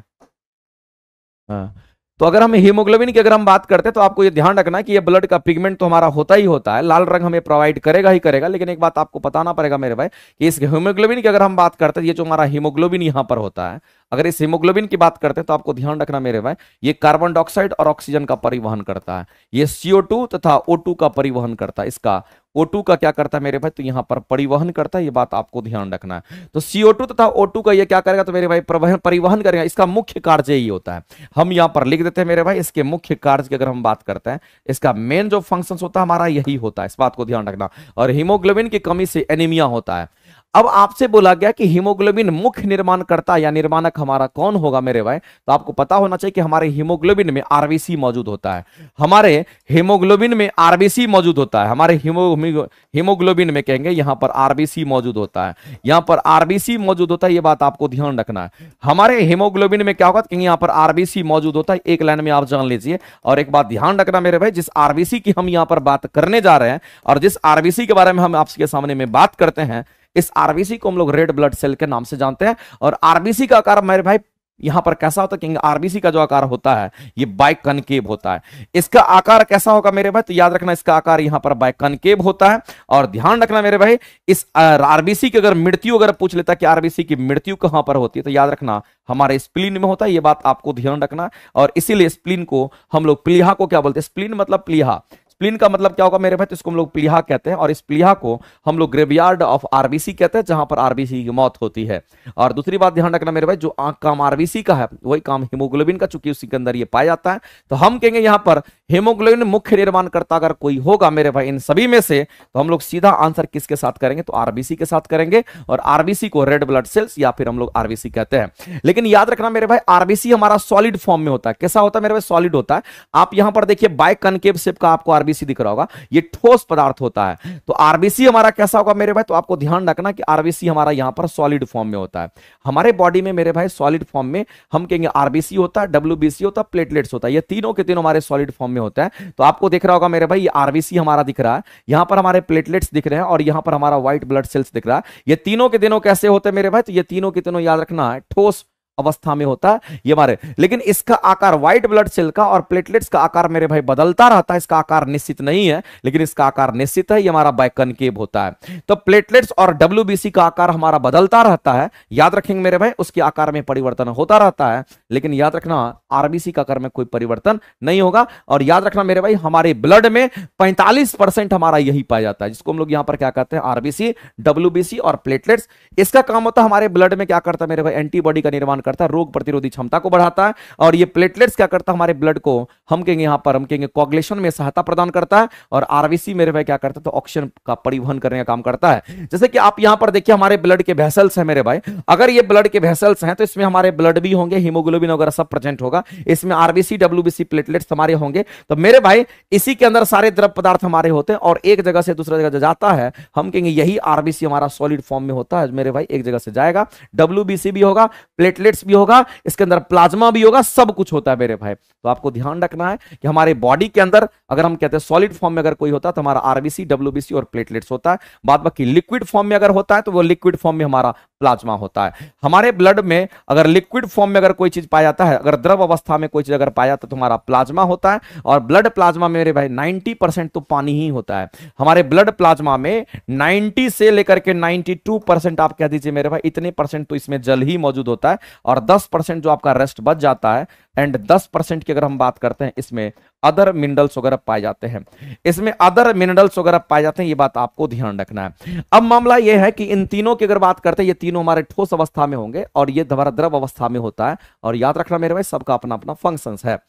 हाँ, तो अगर हम हीमोग्लोबिन की अगर हम बात करते हैं, तो आपको ये ध्यान रखना है कि ये ब्लड का पिगमेंट तो हमारा होता ही होता है, लाल रंग हमें प्रोवाइड करेगा ही करेगा। लेकिन एक बात आपको बताना पड़ेगा मेरे भाई कि इस हीमोग्लोबिन की अगर हम बात करते हैं, ये जो हमारा हीमोग्लोबिन यहां पर होता है, अगर इस हीमोग्लोबिन की बात करते हैं, तो आपको ध्यान रखना मेरे भाई, ये कार्बन डाइऑक्साइड और ऑक्सीजन का परिवहन करता है। ये CO2 तथा O2 का परिवहन करता है। इसका O2 का क्या करता है मेरे भाई, तो यहां पर परिवहन करता है, ये बात आपको ध्यान रखना है। तो CO2 तथा O2 का ये क्या करेगा, तो मेरे भाई परिवहन करेगा। इसका मुख्य कार्य यही होता है। हम यहां पर लिख देते हैं मेरे भाई, इसके मुख्य कार्य की अगर हम बात करते हैं, इसका मेन जो फंक्शन होता है हमारा यही होता है, इस बात को ध्यान रखना। और हीमोग्लोबिन की कमी से एनीमिया होता है। अब आपसे बोला गया कि हीमोग्लोबिन मुख्य निर्माणकर्ता या निर्माणक हमारा कौन होगा मेरे भाई, तो आपको पता होना चाहिए कि हमारे हीमोग्लोबिन में आरबीसी मौजूद होता है। हमारे हीमोग्लोबिन में आरबीसी मौजूद होता है। हमारे हीमोग्लोबिन में कहेंगे यहां पर आरबीसी मौजूद होता है, यहां पर आरबीसी मौजूद होता है, ये बात आपको ध्यान रखना है। हमारे हीमोग्लोबिन में क्या होगा, कहेंगे यहां पर आरबीसी मौजूद होता है, एक लाइन में आप जान लीजिए। और एक बात ध्यान रखना मेरे भाई, जिस आरबीसी की हम यहां पर बात करने जा रहे हैं और जिस आरबीसी के बारे में हम आपके सामने में बात करते हैं, इस आरबीसी को हम लोग रेड ब्लड सेल के नाम से जानते हैं। और आरबीसी का आकार मेरे भाई यहां पर कैसा होता है, आरबीसी का जो आकार होता है ये बाइकनकेव होता है। इसका आकार कैसा होगा मेरे भाई, तो याद रखना इसका आकार यहां पर बाइकनकेव होता है। और ध्यान रखना मेरे भाई, इस आरबीसी की अगर मृत्यु अगर पूछ लेता कि आरबीसी की मृत्यु कहां पर होती है, तो याद रखना हमारे स्प्लीन में होता है, ये बात आपको ध्यान रखना। और इसीलिए स्प्लीन को हम लोग प्लीहा को क्या बोलते हैं, स्प्लीन मतलब प्लीहा, स्प्लीन का मतलब क्या होगा मेरे भाई, तो इसको हम लोग प्लीहा कहते हैं, और इस प्लीहा को हम लोग ग्रेवयार्ड ऑफ आरबीसी कहते हैं, जहां पर आरबीसी की मौत होती है। और दूसरी बात ध्यान रखना मेरे भाई, जो काम आरबीसी का है वही काम हीमोग्लोबिन का, चूंकि उसी के अंदर ये पाया जाता है। तो हम कहेंगे यहां पर हीमोग्लोबिन मुख्य निर्माण करता अगर कोई होगा मेरे भाई इन सभी में से, तो हम लोग सीधा आंसर किसके साथ करेंगे, तो आरबीसी के साथ करेंगे। और आरबीसी को रेड ब्लड सेल्स या फिर हम लोग आरबीसी कहते हैं। लेकिन याद रखना मेरे भाई, आरबीसी हमारा सॉलिड फॉर्म में होता है। कैसा होता है मेरे भाई, सॉलिड होता है। आप यहां पर देखिए बाइकनकेव शेप का आपको आरबीसी दिख रहा होगा, ये ठोस पदार्थ होता है। तो आरबीसी हमारा कैसा होगा मेरे भाई, तो आपको ध्यान रखना कि आरबीसी हमारा यहां पर सॉलिड फॉर्म में होता है। हमारे बॉडी में मेरे भाई सॉलिड फॉर्म में हम कहेंगे आरबीसी होता है, डब्ल्यूबीसी होता है, प्लेटलेट्स होता है, ये तीनों के तीनों हमारे सॉलिड फॉर्म में होता है। तो आपको दिख रहा होगा मेरे भाई, ये आरबीसी हमारा दिख रहा है, यहां पर हमारे प्लेटलेट्स दिख रहे हैं, और यहां पर हमारा व्हाइट ब्लड सेल्स दिख रहा है। ये तीनों के तीनों कैसे होते हैं मेरे भाई, तो ये तीनों के तीनों याद रखना है ठोस अवस्था में होता है ये हमारे। लेकिन इसका आकार व्हाइट ब्लड सेल का और प्लेटलेट्स का आकार मेरे भाई बदलता रहता है, इसका आकार निश्चित नहीं है, लेकिन इसका आकार निश्चित है, ये हमारा बाइकनकेव होता है। तो प्लेटलेट्स और डब्ल्यूबीसी का आकार हमारा बदलता रहता है, याद रखेंगे मेरे भाई, उसके आकार में परिवर्तन होता रहता है। लेकिन याद रखना आरबीसी का आकार में कोई परिवर्तन नहीं होगा। और याद रखना मेरे भाई, हमारे ब्लड में 45% हमारा यही पाया जाता है, जिसको हम लोग यहां पर क्या कहते हैं, आरबीसी, डब्ल्यूबीसी और प्लेटलेट्स। इसका काम होता है हमारे ब्लड में क्या करता है मेरे भाई, एंटीबॉडी का निर्माण करता है, रोग प्रतिरोधी क्षमता को बढ़ाता है। और ये प्लेटलेट्स क्या करता है, हमारे ब्लड को हम कहेंगे यहां पर हम कहेंगे कोगुलेशन में सहायता प्रदान करता है। और आरबीसी मेरे भाई क्या करता है, तो ऑक्सीजन का परिवहन करने का काम करता है। जैसे कि आप यहां पर देखिए हमारे ब्लड के वेसल्स हैं मेरे भाई, अगर ये ब्लड के वेसल्स हैं तो इसमें हमारे ब्लड भी होंगे, हीमोग्लोबिन वगैरह सब प्रेजेंट होगा, इसमें आरबीसी, डब्ल्यूबीसी, प्लेटलेट्स हमारे होंगे। तो मेरे भाई इसी के अंदर सारे द्रव पदार्थ हमारे होते हैं, और एक जगह से दूसरी जगह जाता है, हम कहेंगे यही आरबीसी हमारा सॉलिड फॉर्म में होता है मेरे भाई, एक जगह से जाएगा, डब्ल्यूबीसी भी होगा, प्लेटलेट्स भी होगा, इसके अंदर प्लाज्मा भी होगा, सब कुछ होता है मेरे भाई। तो आपको ध्यान रखना है कि हमारे बॉडी के अंदर अगर हम कहते हैं सॉलिड फॉर्म में अगर कोई होता है तो हमारा आरबीसी, डब्ल्यूबीसी और प्लेटलेट्स होता है। बाद बाकी लिक्विड फॉर्म में अगर होता है तो वो लिक्विड फॉर्म में हमारा प्लाज्मा होता है। हमारे ब्लड में अगर लिक्विड फॉर्म में अगर कोई चीज पाया जाता है, अगर द्रव अवस्था में कोई चीज अगर पाया जाता है तो हमारा प्लाज्मा होता है। और ब्लड प्लाज्मा में मेरे भाई 90% तो पानी ही होता है। हमारे ब्लड प्लाज्मा में 90 से लेकर के 92% आप कह दीजिए मेरे भाई, इतने परसेंट तो इसमें जल ही मौजूद होता है, और 10% जो आपका रेस्ट बच जाता है, एंड 10% की अगर हम बात करते हैं इसमें अदर मिनरल्स वगैरह पाए जाते हैं, इसमें अदर मिनरल्स वगैरह पाए जाते हैं, ये बात आपको ध्यान रखना है। अब मामला ये है कि इन तीनों की अगर बात करते हैं, ये तीनों हमारे ठोस अवस्था में होंगे और ये हमारा द्रव अवस्था में होता है। और याद रखना मेरे भाई, सबका अपना अपना फंक्शंस है।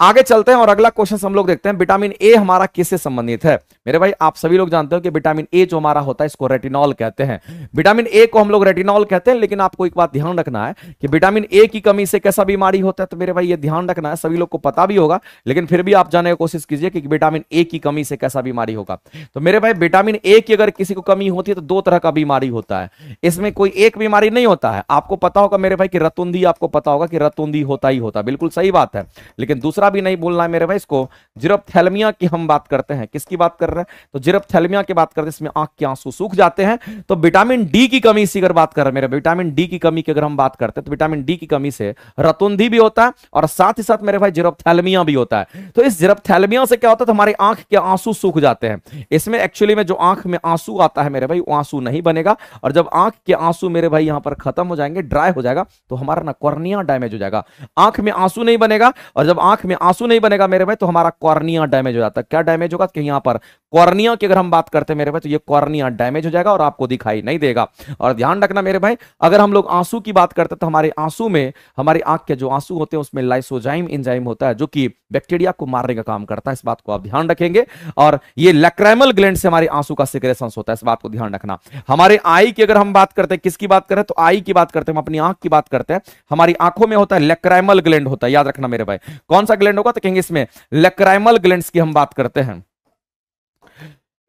आगे चलते हैं और अगला क्वेश्चन हम लोग देखते हैं, विटामिन ए हमारा किससे संबंधित है। मेरे भाई आप सभी लोग जानते हो कि विटामिन ए जो हमारा होता है इसको रेटिनॉल कहते हैं। विटामिन ए को हम लोग रेटिनॉल कहते हैं, लेकिन आपको एक बात ध्यान रखना है कि विटामिन ए की कमी से कैसा बीमारी होता है। तो मेरे भाई ये ध्यान रखना है, सभी लोग को पता भी होगा, लेकिन फिर भी आप जानने की कोशिश कीजिए कि विटामिन ए की कमी से कैसा बीमारी होगा। तो मेरे भाई विटामिन ए की अगर किसी को कमी होती है तो दो तरह का बीमारी होता है, इसमें कोई एक बीमारी नहीं होता है। आपको पता होगा मेरे भाई कि रतुंधी, आपको पता होगा कि रतुंधी होता ही होता, बिल्कुल सही बात है, लेकिन दूसरा भी नहीं बोलना है मेरे भाई। इसको जिरोप्थेल्मिया की हम बात करते हैं, किसकी बात कर रहे हैं, तो जिरोप्थेल्मिया की बात करते हैं, इसमें आंख के आंसू सूख जाते हैं। तो विटामिन डी की कमी से अगर बात कर रहे हैं मेरे, विटामिन डी की कमी की अगर हम बात करते हैं तो विटामिन डी की कमी से रतुंधी भी होता है और साथ ही साथ मेरे भाई जिरोप्थेल्मिया भी होता है। तो इस जिरोप्थेल्मिया से क्या होता है, तो हमारी आंख के आंसू सूख जाते हैं। इसमें एक्चुअली में जो आंख में आंसू आता है मेरे भाई, वो आंसू नहीं बनेगा, और जब आंख के आंसू मेरे भाई यहां पर खत्म हो जाएंगे, ड्राई हो जाएगा, तो हमारा ना कॉर्निया डैमेज हो जाएगा, आंख में आंसू नहीं बनेगा। और जब आंख में आंसू नहीं बनेगा मेरे भाई, तो हमारा कॉर्निया डैमेज हो जाता है। क्या डैमेज होगा कि यहां पर कॉर्निया की अगर हम बात करते हैं मेरे भाई, तो ये कॉर्निया डैमेज हो जाएगा और आपको दिखाई नहीं देगा। और ध्यान रखना मेरे भाई, अगर हम लोग आंसू की बात करते हैं तो हमारे आंसू में, हमारी आंख के जो आंसू होते हैं उसमें लाइसोजाइम एंजाइम होता है, जो कि बैक्टीरिया को मारने का काम करता है। इस बात को आप ध्यान रखेंगे। और ये लैक्राइमल ग्लैंड से हमारे आंसू का सिक्रेशंस होता है, इस बात को ध्यान रखना। हमारे आई की अगर हम बात करते हैं, किसकी बात करें, तो आई की बात करते हैं, हम अपनी आंख की बात करते हैं, हमारी आंखों में होता है लैक्राइमल ग्लैंड होता है। याद रखना मेरे भाई, कौन सा ग्लैंड होगा, तो कहेंगे इसमें लैक्राइमल ग्लैंड्स की हम बात करते हैं।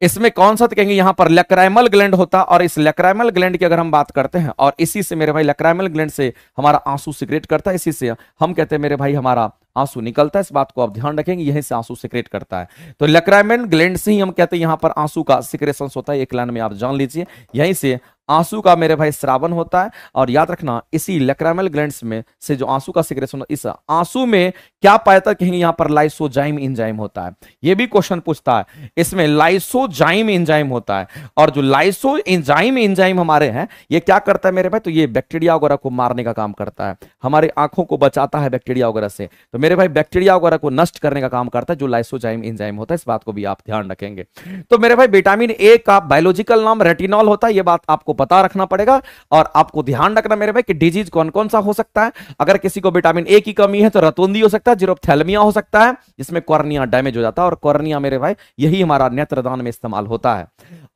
इसमें कौन सा, तो कहेंगे यहां पर लैक्राइमल ग्लैंड होता है। और इस लैक्राइमल ग्लैंड की अगर हम बात करते हैं, और इसी से मेरे भाई लैक्राइमल ग्लैंड से हमारा आंसू सिक्रेट करता है, इसी से हम कहते हैं मेरे भाई हमारा आंसू निकलता है। इस बात को आप ध्यान रखेंगे, यहीं से आंसू सिक्रेट करता है। तो लैक्राइमल ग्लैंड से ही हम कहते हैं यहां पर आंसू का सिक्रेशन होता है। एक लाइन में आप जान लीजिए, यहीं से आंसू का मेरे भाई श्रावण होता है। और याद रखना, इसी लैक्राइमल ग्लैंड्स में से जो आंसू का सिक्रेशन, इस आंसू में क्या पाया था, कहेंगे यहां पर लाइसोजाइम एंजाइम होता है। यह भी क्वेश्चन पूछता है, इसमें लाइसोजाइम एंजाइम होता है। और जो लाइसोजाइम एंजाइम हमारे हैं, ये क्या करता है मेरे भाई, तो ये बैक्टीरिया वगैरह को मारने का काम करता है, हमारे आंखों को बचाता है बैक्टीरिया वगैरह से। तो मेरे भाई बैक्टीरिया वगैरह को नष्ट करने का काम करता है, जो लाइसोजाइम एंजाइम होता है, इस बात को भी आप ध्यान रखेंगे। तो मेरे भाई विटामिन ए का बायोलॉजिकल नाम रेटिनॉल होता है, ये बात आपको पता रखना पड़ेगा। और आपको ध्यान रखना मेरे भाई कि डिजीज कौन कौन सा हो सकता है। अगर किसी को विटामिन ए की कमी है तो रतौंधी हो सकता है, जीरोप्थैल्मिया हो सकता है, जिसमें कॉर्निया डैमेज हो जाता है, और कॉर्निया मेरे भाई यही हमारा नेत्रदान में इस्तेमाल होता है।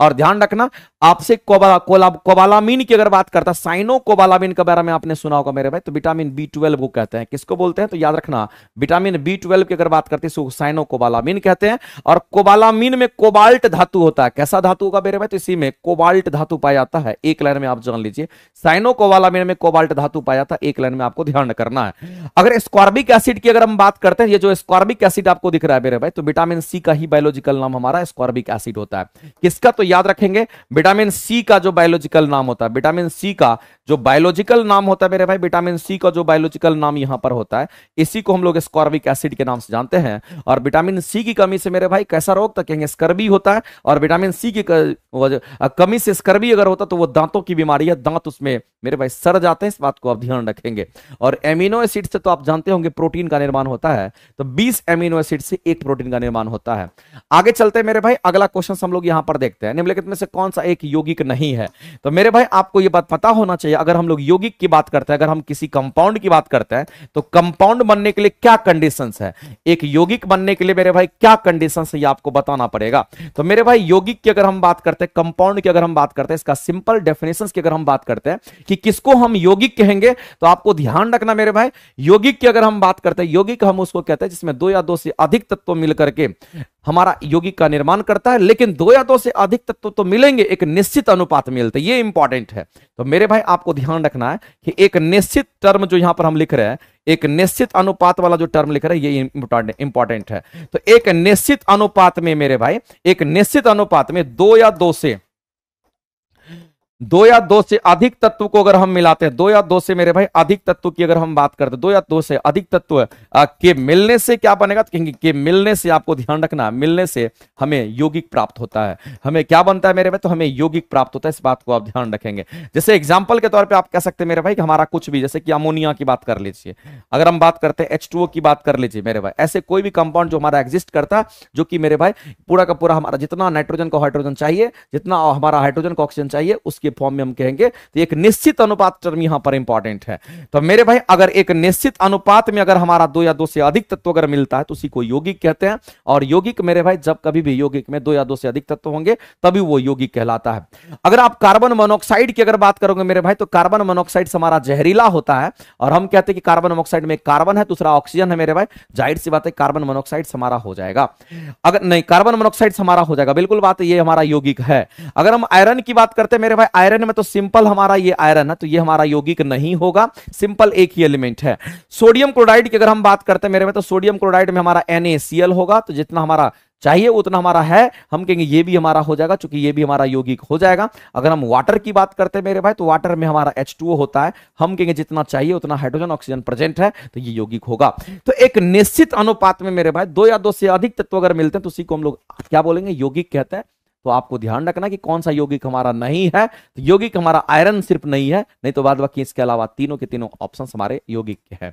और ध्यान रखना आपसे कोबालामीन की अगर बात करता है, साइनो कोबालामीन के बारे में आपने सुना होगा मेरे भाई, तो विटामिन B12 को कहते हैं। किसको बोलते हैं तो याद रखना, विटामिन B12 की अगर बात करते हैं साइनो कोबालामीन कहते हैं। और कोबालामीन में कोबाल्ट धातु होता है। कैसा धातु होगा मेरे भाई, तो इसी में कोबाल्ट धातु पाया जाता है। एक लाइन में आप जान लीजिए, साइनो कोबालामीन में कोबाल्ट धातु पाया जाता है, एक लाइन में आपको ध्यान करना है। अगर एस्कॉर्बिक एसिड की अगर हम बात करते हैं, ये जो एस्कॉर्बिक एसिड आपको दिख रहा है मेरे भाई, तो विटामिन सी का ही बायोलॉजिकल नाम हमारा एस्कॉर्बिक एसिड होता है। किसका तो याद रखेंगे, विटामिन सी का जो बायोलॉजिकल नाम होता है, विटामिन सी का जो बायोलॉजिकल नाम होता है मेरे भाई, विटामिन सी का जो बायोलॉजिकल नाम यहां पर होता है, इसी को हम लोग एस्कॉर्बिक एसिड के नाम से जानते हैं। और विटामिन सी की कमी से मेरे भाई कैसा रोग तो कहेंगे स्कर्वी होता है। और विटामिन सी की कमी से स्कर्वी अगर होता तो वो दांतों की बीमारी है, दांत उसमें मेरे भाई सड़ जाते हैं, इस बात को आप ध्यान रखेंगे। और एमिनो एसिड से तो आप जानते होंगे प्रोटीन का निर्माण होता है, तो 20 एमिनो एसिड से एक प्रोटीन का निर्माण होता है। आगे चलते हैं मेरे भाई, अगला क्वेश्चन हम लोग यहां पर देखते हैं, निम्नलिखित में से कौन सा एक यौगिक नहीं है। तो मेरे भाई आपको यह बात पता होना चाहिए, अगर हम लोग यौगिक की बात करते हैं, अगर हम किसी कंपाउंड की बात करते हैं, तो कंपाउंड बनने के लिए क्या कंडीशंस है, एक यौगिक बनने के लिए मेरे भाई क्या कंडीशंस है, ये आपको बताना पड़ेगा। तो मेरे भाई यौगिक की अगर हम बात करते हैं, कंपाउंड की अगर हम बात करते हैं, इसका सिंपल डेफिनेशंस की अगर हम बात करते हैं कि किसको हम यौगिक कहेंगे, तो आपको ध्यान रखना मेरे भाई, यौगिक की अगर हम बात करते हैं, यौगिक हम उसको कहते हैं जिसमें 2 या 2 से अधिक तत्व मिलकर के हमारा यौगिक का निर्माण करता है। लेकिन 2 या 2 से अधिक तत्व तो मिलेंगे, एक निश्चित अनुपात में मिलते हैं, ये इंपॉर्टेंट है। तो मेरे भाई आपको ध्यान रखना है कि एक निश्चित टर्म जो यहां पर हम लिख रहे हैं, एक निश्चित अनुपात वाला जो टर्म लिख रहे हैं, ये इंपॉर्टेंट है। तो एक निश्चित अनुपात में मेरे भाई, एक निश्चित अनुपात में 2 या 2 से अधिक तत्व को अगर हम मिलाते हैं, 2 या 2 से मेरे भाई अधिक तत्व की अगर हम बात करते हैं, 2 या 2 से अधिक तत्व के मिलने से क्या बनेगा, तो कहेंगे कि मिलने से, आपको ध्यान रखना, मिलने से हमें यौगिक प्राप्त होता है। हमें क्या बनता है मेरे भाई, तो हमें यौगिक प्राप्त होता है, इस बात को आप ध्यान रखेंगे। जैसे एग्जाम्पल के तौर पर आप कह सकते हैं मेरे भाई कि हमारा कुछ भी, जैसे कि अमोनिया की बात कर लीजिए, अगर हम बात करते हैं H2O की बात कर लीजिए मेरे भाई, ऐसे कोई भी कंपाउंड जो हमारा एग्जिस्ट करता है, जो कि मेरे भाई पूरा का पूरा हमारा जितना नाइट्रोजन को हाइड्रोजन चाहिए, जितना हमारा हाइड्रोजन को ऑक्सीजन चाहिए, उसके फॉर्म में हम कहेंगे। तो एक निश्चित अनुपात टर्म यहां पर इंपॉर्टेंट है। तो मेरे भाई अगर एक निश्चित अनुपात में अगर हमारा 2 या 2 से अधिक तत्व अगर मिलता है, तो उसी को यौगिक कहते हैं। और यौगिक मेरे भाई जब कभी भी यौगिक में 2 या 2 से अधिक तत्व होंगे, तभी वो यौगिक कहलाता है। अगर आप कार्बन मोनोऑक्साइड की अगर बात करोगे मेरे भाई, तो कार्बन मोनोऑक्साइड हमारा जहरीला होता है, और हम कहते हैं कि कार्बन मोनोऑक्साइड में कार्बन है, दूसरा ऑक्सीजन है मेरे भाई, जाहिर सी बात है कार्बन मोनोऑक्साइड हमारा हो जाएगा। अगर नहीं, कार्बन मोनोऑक्साइड हमारा हो जाएगा, बिल्कुल बात है, ये हमारा यौगिक है। अगर हम आयरन की बात करते हैं मेरे भाई, आयरन में तो सिंपल हमारा ये आयरन है, तो ये हमारा यौगिक नहीं होगा, सिंपल एक ही एलिमेंट है। सोडियम क्लोराइड की अगर हम बात करते हैं मेरे में, तो सोडियम क्लोराइड में हमारा NaCl होगा, तो जितना हमारा चाहिए उतना हमारा है, हम कहेंगे ये भी हमारा हो जाएगा, क्योंकि ये भी हमारा यौगिक हो जाएगा। अगर हम वाटर की बात करते हैं मेरे भाई, तो वाटर में हमारा H2O होता है, हम कहेंगे जितना चाहिए उतना हाइड्रोजन ऑक्सीजन प्रेजेंट है, तो ये यौगिक होगा। तो एक निश्चित अनुपात में मेरे भाई 2 या 2 से अधिक तत्व अगर मिलते हैं, तो उसी को हम लोग क्या बोलेंगे, यौगिक कहते हैं। तो आपको ध्यान रखना कि कौन सा यौगिक हमारा नहीं है, तो यौगिक हमारा आयरन सिर्फ नहीं है, नहीं तो बाद बाकी इसके अलावा तीनों के तीनों ऑप्शंस हमारे यौगिक के हैं।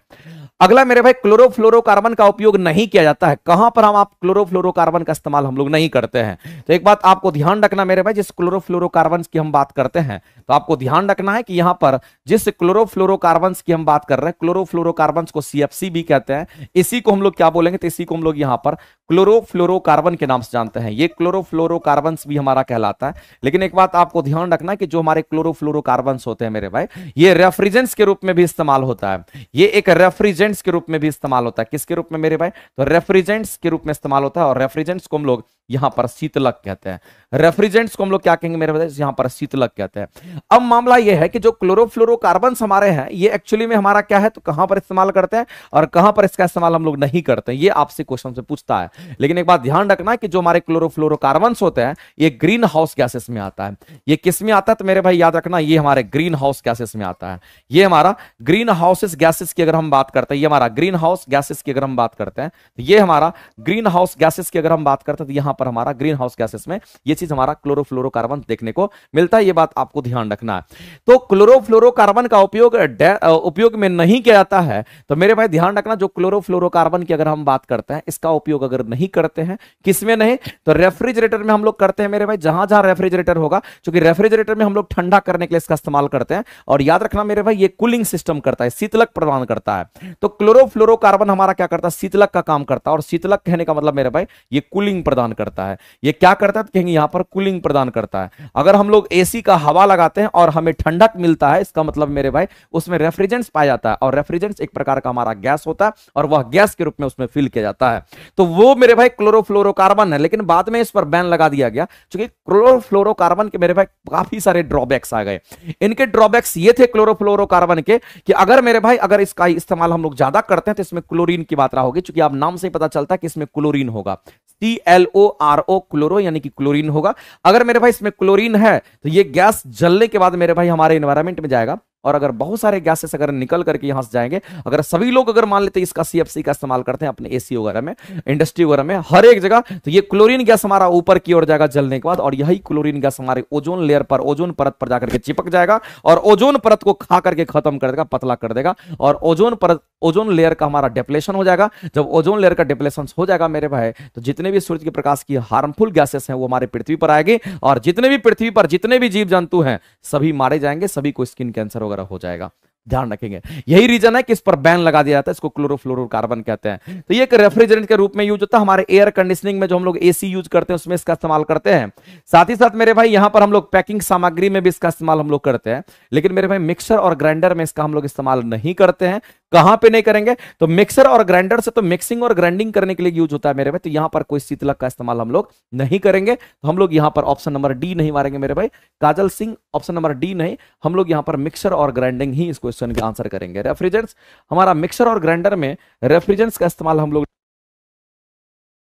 अगला मेरे भाई, क्लोरोफ्लोरोकार्बन का उपयोग नहीं किया जाता है। कहां पर आप क्लोरोफ्लोरोकार्बन का इस्तेमाल हम लोग नहीं करते हैं, तो एक बात आपको ध्यान रखना मेरे भाई, जिस क्लोरोफ्लोरोकार्बन की हम बात करते हैं, तो आपको ध्यान रखना है कि यहां पर जिस क्लोरोफ्लोरोकार्बन की हम बात कर रहे हैं, क्लोरोफ्लोरोकार्बन को CFC भी कहते हैं, इसी को हम लोग क्या बोलेंगे, तो इसी को हम लोग यहां पर क्लोरोफ्लोरोकार्बन के नाम से जानते हैं। ये क्लोरोफ्लोरोकार्बन भी हमारा कहलाता है। लेकिन एक बात आपको ध्यान रखना कि जो हमारे क्लोरोफ्लोरोकार्बन्स होते हैं मेरे भाई, ये रेफ्रिजरेंट्स के रूप में भी इस्तेमाल होता है। ये एक रेफ्रिजरेंट्स के रूप में भी इस्तेमाल होता है। किसके रूप में मेरे भाई, तो रेफ्रिजरेंट्स के रूप में इस्तेमाल होता है। और रेफ्रिजरेंट्स को हम लोग यहां पर शीतलक कहते हैं। रेफ्रिजरेंट्स को हम लोग क्या कहेंगे मेरे भाई, यहां पर शीतलक कहते हैं। अब मामला यह है कि जो क्लोरोफ्लोरोकार्बन्स हमारे हैं, ये एक्चुअली में हमारा क्या है, तो कहां पर इस्तेमाल करते हैं और कहां पर इसका इस्तेमाल हम लोग नहीं करते हैं, ये आपसे क्वेश्चन से पूछता है। लेकिन एक बात ध्यान रखना कि जो हमारे क्लोरोफ्लोरोकार्बन्स होते हैं, ये ग्रीन हाउस गैसेस में आता है। ये किस में आता है, तो मेरे भाई याद रखना, ये हमारे ग्रीन हाउस गैसेस में आता है। ये हमारा ग्रीन हाउसेस गैसेस की अगर हम बात करते हैं, ये हमारा ग्रीन हाउस गैसेस की अगर हम बात करते हैं, तो ये हमारा ग्रीन हाउस गैसेस की अगर हम बात करते हैं, तो यहां यहां पर हमारा ग्रीन हाउस गैसेस में ये चीज हमारा क्लोरोफ्लोरोकार्बन देखने को मिलता है। ये बात आपको ध्यान रखना है। तो क्लोरोफ्लोरोकार्बन का उपयोग में नहीं किया जाता है। तो मेरे भाई ध्यान रखना, जो क्लोरोफ्लोरोकार्बन की अगर हम बात करते हैं, इसका उपयोग अगर नहीं करते हैं, किसमें नहीं, तो रेफ्रिजरेटर में हम लोग करते हैं मेरे भाई। जहां जहां रेफ्रिजरेटर होगा, क्योंकि रेफ्रिजरेटर में हम लोग ठंडा करने के लिए इसका इस्तेमाल करते हैं। और याद रखना मेरे भाई, ये कूलिंग सिस्टम करता है, शीतलक प्रदान करता है। तो क्लोरोफ्लोरोकार्बन हमारा क्या करता है, शीतलक का काम करता है। और शीतलक कहने का मतलब मेरे भाई, ये कूलिंग प्रदान करता है। ये क्या करता है, कहेंगे यहां पर कूलिंग प्रदान करता है। अगर हम लोग एसी का हवा लगाते हैं और हमें ठंडक मिलता है, इसका मतलब मेरे भाई उसमें रेफ्रिजरेंट्स पाया जाता है। और रेफ्रिजरेंट्स एक प्रकार का हमारा गैस होता है, और वह गैस के रूप में उसमें फिल किया जाता है। तो वो मेरे भाई क्लोरोफ्लोरोकार्बन है। लेकिन बाद में इस पर बैन लगा दिया गया, क्योंकि क्लोरोफ्लोरोकार्बन के मेरे भाई काफी सारे ड्रॉबैक्स आ गए। इनके ड्रॉबैक्स ये थे क्लोरोफ्लोरोकार्बन के, कि अगर मेरे भाई अगर इसका इस्तेमाल हम लोग ज्यादा करते हैं तो इसमें क्लोरीन की मात्रा होगी। क्योंकि आप नाम से ही पता चलता है कि इसमें क्लोरीन होगा, CLORO, क्लोरो यानी कि क्लोरीन होगा। अगर मेरे भाई इसमें क्लोरीन है तो ये गैस जलने के बाद मेरे भाई हमारे एनवायरमेंट में जाएगा। और अगर बहुत सारे गैसेस अगर निकल करके यहां से जाएंगे, अगर सभी लोग अगर मान लेते हैं इसका CFC का इस्तेमाल करते हैं अपने एसी वगैरह में, इंडस्ट्री वगैरह में, हर एक जगह, तो ये क्लोरीन गैस हमारा ऊपर की ओर जाएगा जलने के बाद। और यही क्लोरीन गैस हमारे ओजोन लेयर पर, ओजोन परत पर जाकर के चिपक जाएगा और ओजोन परत को खा करके खत्म कर देगा, पतला कर देगा। और ओजोन परत, ओजोन लेयर का हमारा डिप्लेशन हो जाएगा। जब ओजोन लेयर का डिप्लेशन हो जाएगा मेरे भाई, तो जितने भी सूरज के प्रकाश की हार्मफुल गैसेस हैं वो हमारे पृथ्वी पर आएगी। और जितने भी पृथ्वी पर जितने भी जीव जंतु हैं सभी मारे जाएंगे, सभी को स्किन कैंसर वगैरह हो जाएगा। ध्यान रखेंगे, यही रीजन है कि इस पर बैन लगा दिया जाता है। इसको क्लोरोफ्लोरोकार्बन कहते हैं। तो ये एक रेफ्रिजरेंट के रूप में यूज होता है। हमारे एयर कंडीशनिंग में जो हम लोग एसी यूज करते हैं उसमें इसका इस्तेमाल करते हैं। साथ ही साथ मेरे भाई यहां पर हम लोग पैकिंग सामग्री में भी इसका इस्तेमाल हम लोग करते हैं। लेकिन मेरे भाई मिक्सर और ग्राइंडर में इसका हम लोग इस्तेमाल नहीं करते हैं। कहां पे नहीं करेंगे, तो मिक्सर और ग्राइंडर से तो मिक्सिंग और ग्राइंडिंग करने के लिए यूज होता है मेरे भाई। तो यहां पर कोई शीतलक का इस्तेमाल हम लोग नहीं करेंगे। तो हम लोग यहां पर ऑप्शन नंबर डी नहीं मारेंगे मेरे भाई, काजल सिंह, ऑप्शन नंबर डी नहीं। हम लोग यहां पर मिक्सर और ग्राइंडिंग ही इस क्वेश्चन का आंसर करेंगे। रेफ्रिजरेंट्स, हमारा मिक्सर और ग्राइंडर में रेफ्रिजरेंट्स का इस्तेमाल हम लोग।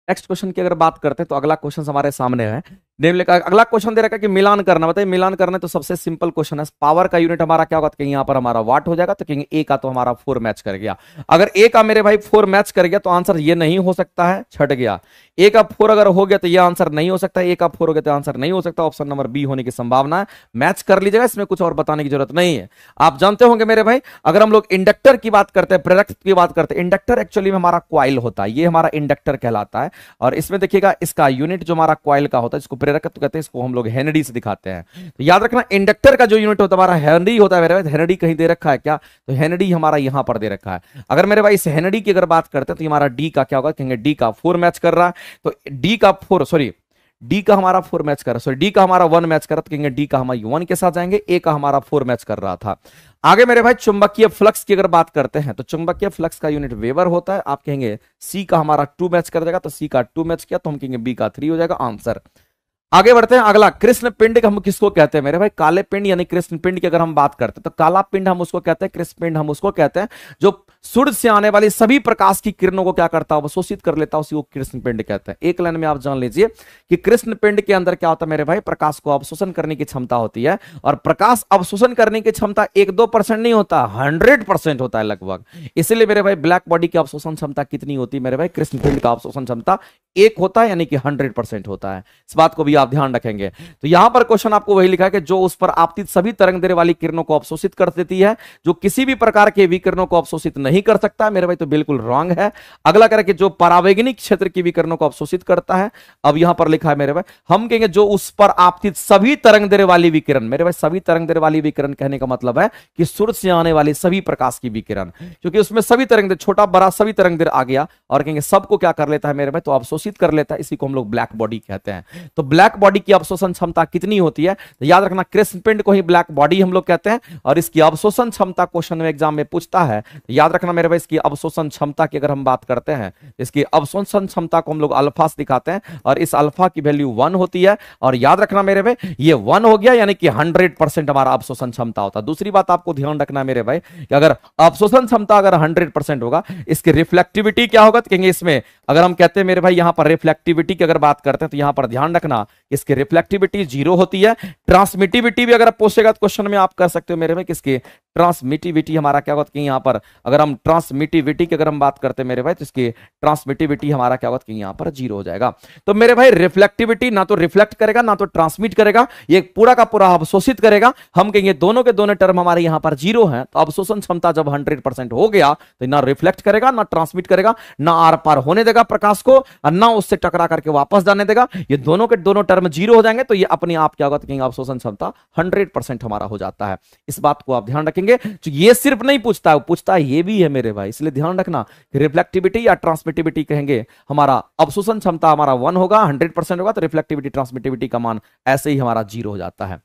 नेक्स्ट क्वेश्चन की अगर बात करते हैं तो अगला क्वेश्चन हमारे सामने है। अगला क्वेश्चन दे रखा है कि मिलान करना। बताइए मिलान करना, तो सबसे सिंपल क्वेश्चन है। पावर का यूनिट हमारा क्या होगा, तो कहेंगे यहां पर हमारा वाट हो जाएगा। तो कहेंगे ए का तो हमारा 4 मैच कर गया। अगर ए का मेरे भाई 4 मैच कर गया तो आंसर ये नहीं हो सकता है, छट गया। ए का 4 अगर हो गया तो ये आंसर नहीं हो सकता। ए का 4 हो गया तो आंसर नहीं हो सकता। ऑप्शन नंबर बी होने की संभावना है। मैच कर लीजिएगा, इसमें कुछ और बताने की जरूरत नहीं है। आप जानते होंगे मेरे भाई, अगर हम लोग इंडक्टर की बात करते हैं, प्रेरक की बात करते हैं, इंडक्टर एक्चुअली में हमारा क्वाइल होता है। ये हमारा इंडक्टर कहलाता है। और इसमें देखिएगा इसका यूनिट जो हमारा क्वाइल का होता है, इसको प्रेरक कहते हैं, इसको हम लोग हेनरी से दिखाते हैं। तो याद रखना, इंडक्टर का जो यूनिट होता है हमारा हेनरी होता है मेरे भाई। हेनरी कहीं दे रखा है क्या, तो हेनरी हमारा यहां पर दे रखा है। अगर मेरे भाई इस हेनरी की अगर बात करते हैं तो हमारा डी का क्या होगा, कहेंगे डी का 4 मैच कर रहा है। तो डी का 4, सॉरी डी का हमारा 4 मैच कर रहा है, सॉरी डी का हमारा 1 मैच कर रहा है। तो कहेंगे डी का हमारा 1 के साथ जाएंगे। ए का हमारा 4 मैच कर रहा था। आगे मेरे भाई चुंबकीय फ्लक्स की अगर बात करते हैं तो चुंबकीय फ्लक्स का यूनिट वेबर होता है। आप कहेंगे सी का हमारा 2 मैच कर जाएगा। तो सी का 2 मैच किया तो हम कहेंगे बी का 3 हो जाएगा आंसर। आगे बढ़ते हैं। अगला कृष्ण पिंड हम किसको कहते हैं मेरे भाई, काले पिंड यानी कृष्ण पिंड की अगर हम बात करते हैं तो काला पिंड हम उसको कहते हैं, कृष्ण पिंड हम उसको कहते हैं जो सूर्य से आने वाली सभी प्रकाश की किरणों को क्या करता है, अवशोषित कर लेता है, उसी को कृष्ण पिंड कहते हैं। एक लाइन में आप जान लीजिए कि कृष्ण पिंड के अंदर क्या होता है मेरे भाई, प्रकाश को अवशोषण करने की क्षमता होती है। और प्रकाश अवशोषण करने की क्षमता 1-2% नहीं होता, 100% होता है लगभग। इसलिए मेरे भाई ब्लैक बॉडी की अवशोषण क्षमता कितनी होती है मेरे भाई, कृष्ण पिंड का अवशोषण क्षमता 1 होता है, यानी कि 100% होता है। इस बात को भी आप ध्यान रखेंगे। तो यहां पर क्वेश्चन आपको वही लिखा है कि जो उस पर आपतित सभी तरंग दैर्ध्य वाली किरणों को अवशोषित कर देती है, जो किसी भी प्रकार के विकिरणों को अवशोषित नहीं कर सकता मेरे भाई, तो बिल्कुल रॉन्ग है। अगला करें कि जो परावैगनिक क्षेत्र की विकिरणों को अवशोषित करता है। अब यहां पर लिखा है मेरे भाई, हम कहेंगे जो उस पर आपतित सभी तरंग दैर्ध्य वाली विकिरण। मेरे भाई सभी तरंग दैर्ध्य वाली विकिरण कहने का मतलब है कि सूर्य से आने वाली सभी प्रकाश की विकिरण, क्योंकि उसमें सभी तरंग दैर्ध्य, छोटा बड़ा सभी तरंग दैर्ध्य आ गया, और कहेंगे सबको क्या कर लेता है मेरे भाई, तो अवशोषित कर लेता है। इसी को हम लोग ब्लैक बॉडी कहते हैं। तो ब्लैक बॉडी की अवशोषण क्षमता कितनी होती है, तो याद रखना कृष्ण पिंड को ही ब्लैक बॉडी हम लोग कहते हैं। और इसकी अवशोषण क्षमता क्वेश्चन में एग्जाम में पूछता है, तो याद रखना मेरे भाई इसकी अवशोषण क्षमता की अगर हम बात करते हैं, इसकी अवशोषण क्षमता को हम लोग अल्फा से दिखाते हैं, और इस अल्फा की वैल्यू 1 होती है। और याद रखना मेरे भाई ये 1 हो गया, यानी कि 100% हमारा अवशोषण क्षमता होता है। दूसरी बात आपको ध्यान रखना मेरे भाई कि अगर अवशोषण क्षमता अगर 100% होगा, इसकी रिफ्लेक्टिविटी क्या होगा, तो कहेंगे इसमें अगर हम कहते हैं मेरे भाई यहां पर रिफ्लेक्टिविटी की अगर बात करते हैं, तो यहां पर ध्यान रखना इसकी रिफ्लेक्टिविटी जीरो होती है। ट्रांसमिटिविटी भी अगर आप पूछेगा तो क्वेश्चन में आप कर सकते हो मेरे भाई, किसकी ट्रांसमिटिविटी हमारा क्या होता है, यहाँ पर अगर हम ट्रांसमिटिविटी की अगर हम बात करते हैं मेरे भाई, तो इसकी ट्रांसमिटिविटी हमारा क्या होता है, यहाँ पर जीरो हो जाएगा। तो मेरे भाई रिफ्लेक्टिविटी ना तो रिफ्लेक्ट करेगा ना तो ट्रांसमिट करेगा, ये पूरा का पूरा अवशोषित करेगा। हम कहेंगे दोनों के दोनों टर्म हमारे यहाँ पर जीरो है, तो अवशोषण क्षमता जब 100% हो गया तो ना रिफ्लेक्ट करेगा ना ट्रांसमिट करेगा, ना आर पार होने देगा प्रकाश को और ना उससे टकरा करके वापस जाने देगा। ये दोनों के दोनों टर्म जीरो हो जाएंगे तो ये अपने आप क्या होगा, तो कहेंगे अवशोषण क्षमता 100% हमारा हो जाता है। इस बात को आप ध्यान रखेंगे। तो ये सिर्फ नहीं पूछता है, पूछता है ये भी है मेरे भाई, इसलिए ध्यान रखना रिफ्लेक्टिविटी या ट्रांसमिटिविटी कहेंगे हमारा अवशोषण क्षमता हमारा 1 होगा, 100% होगा, तो रिफ्लेक्टिविटी ट्रांसमिटिविटी का मान ऐसे ही हमारा जीरो हो जाता है।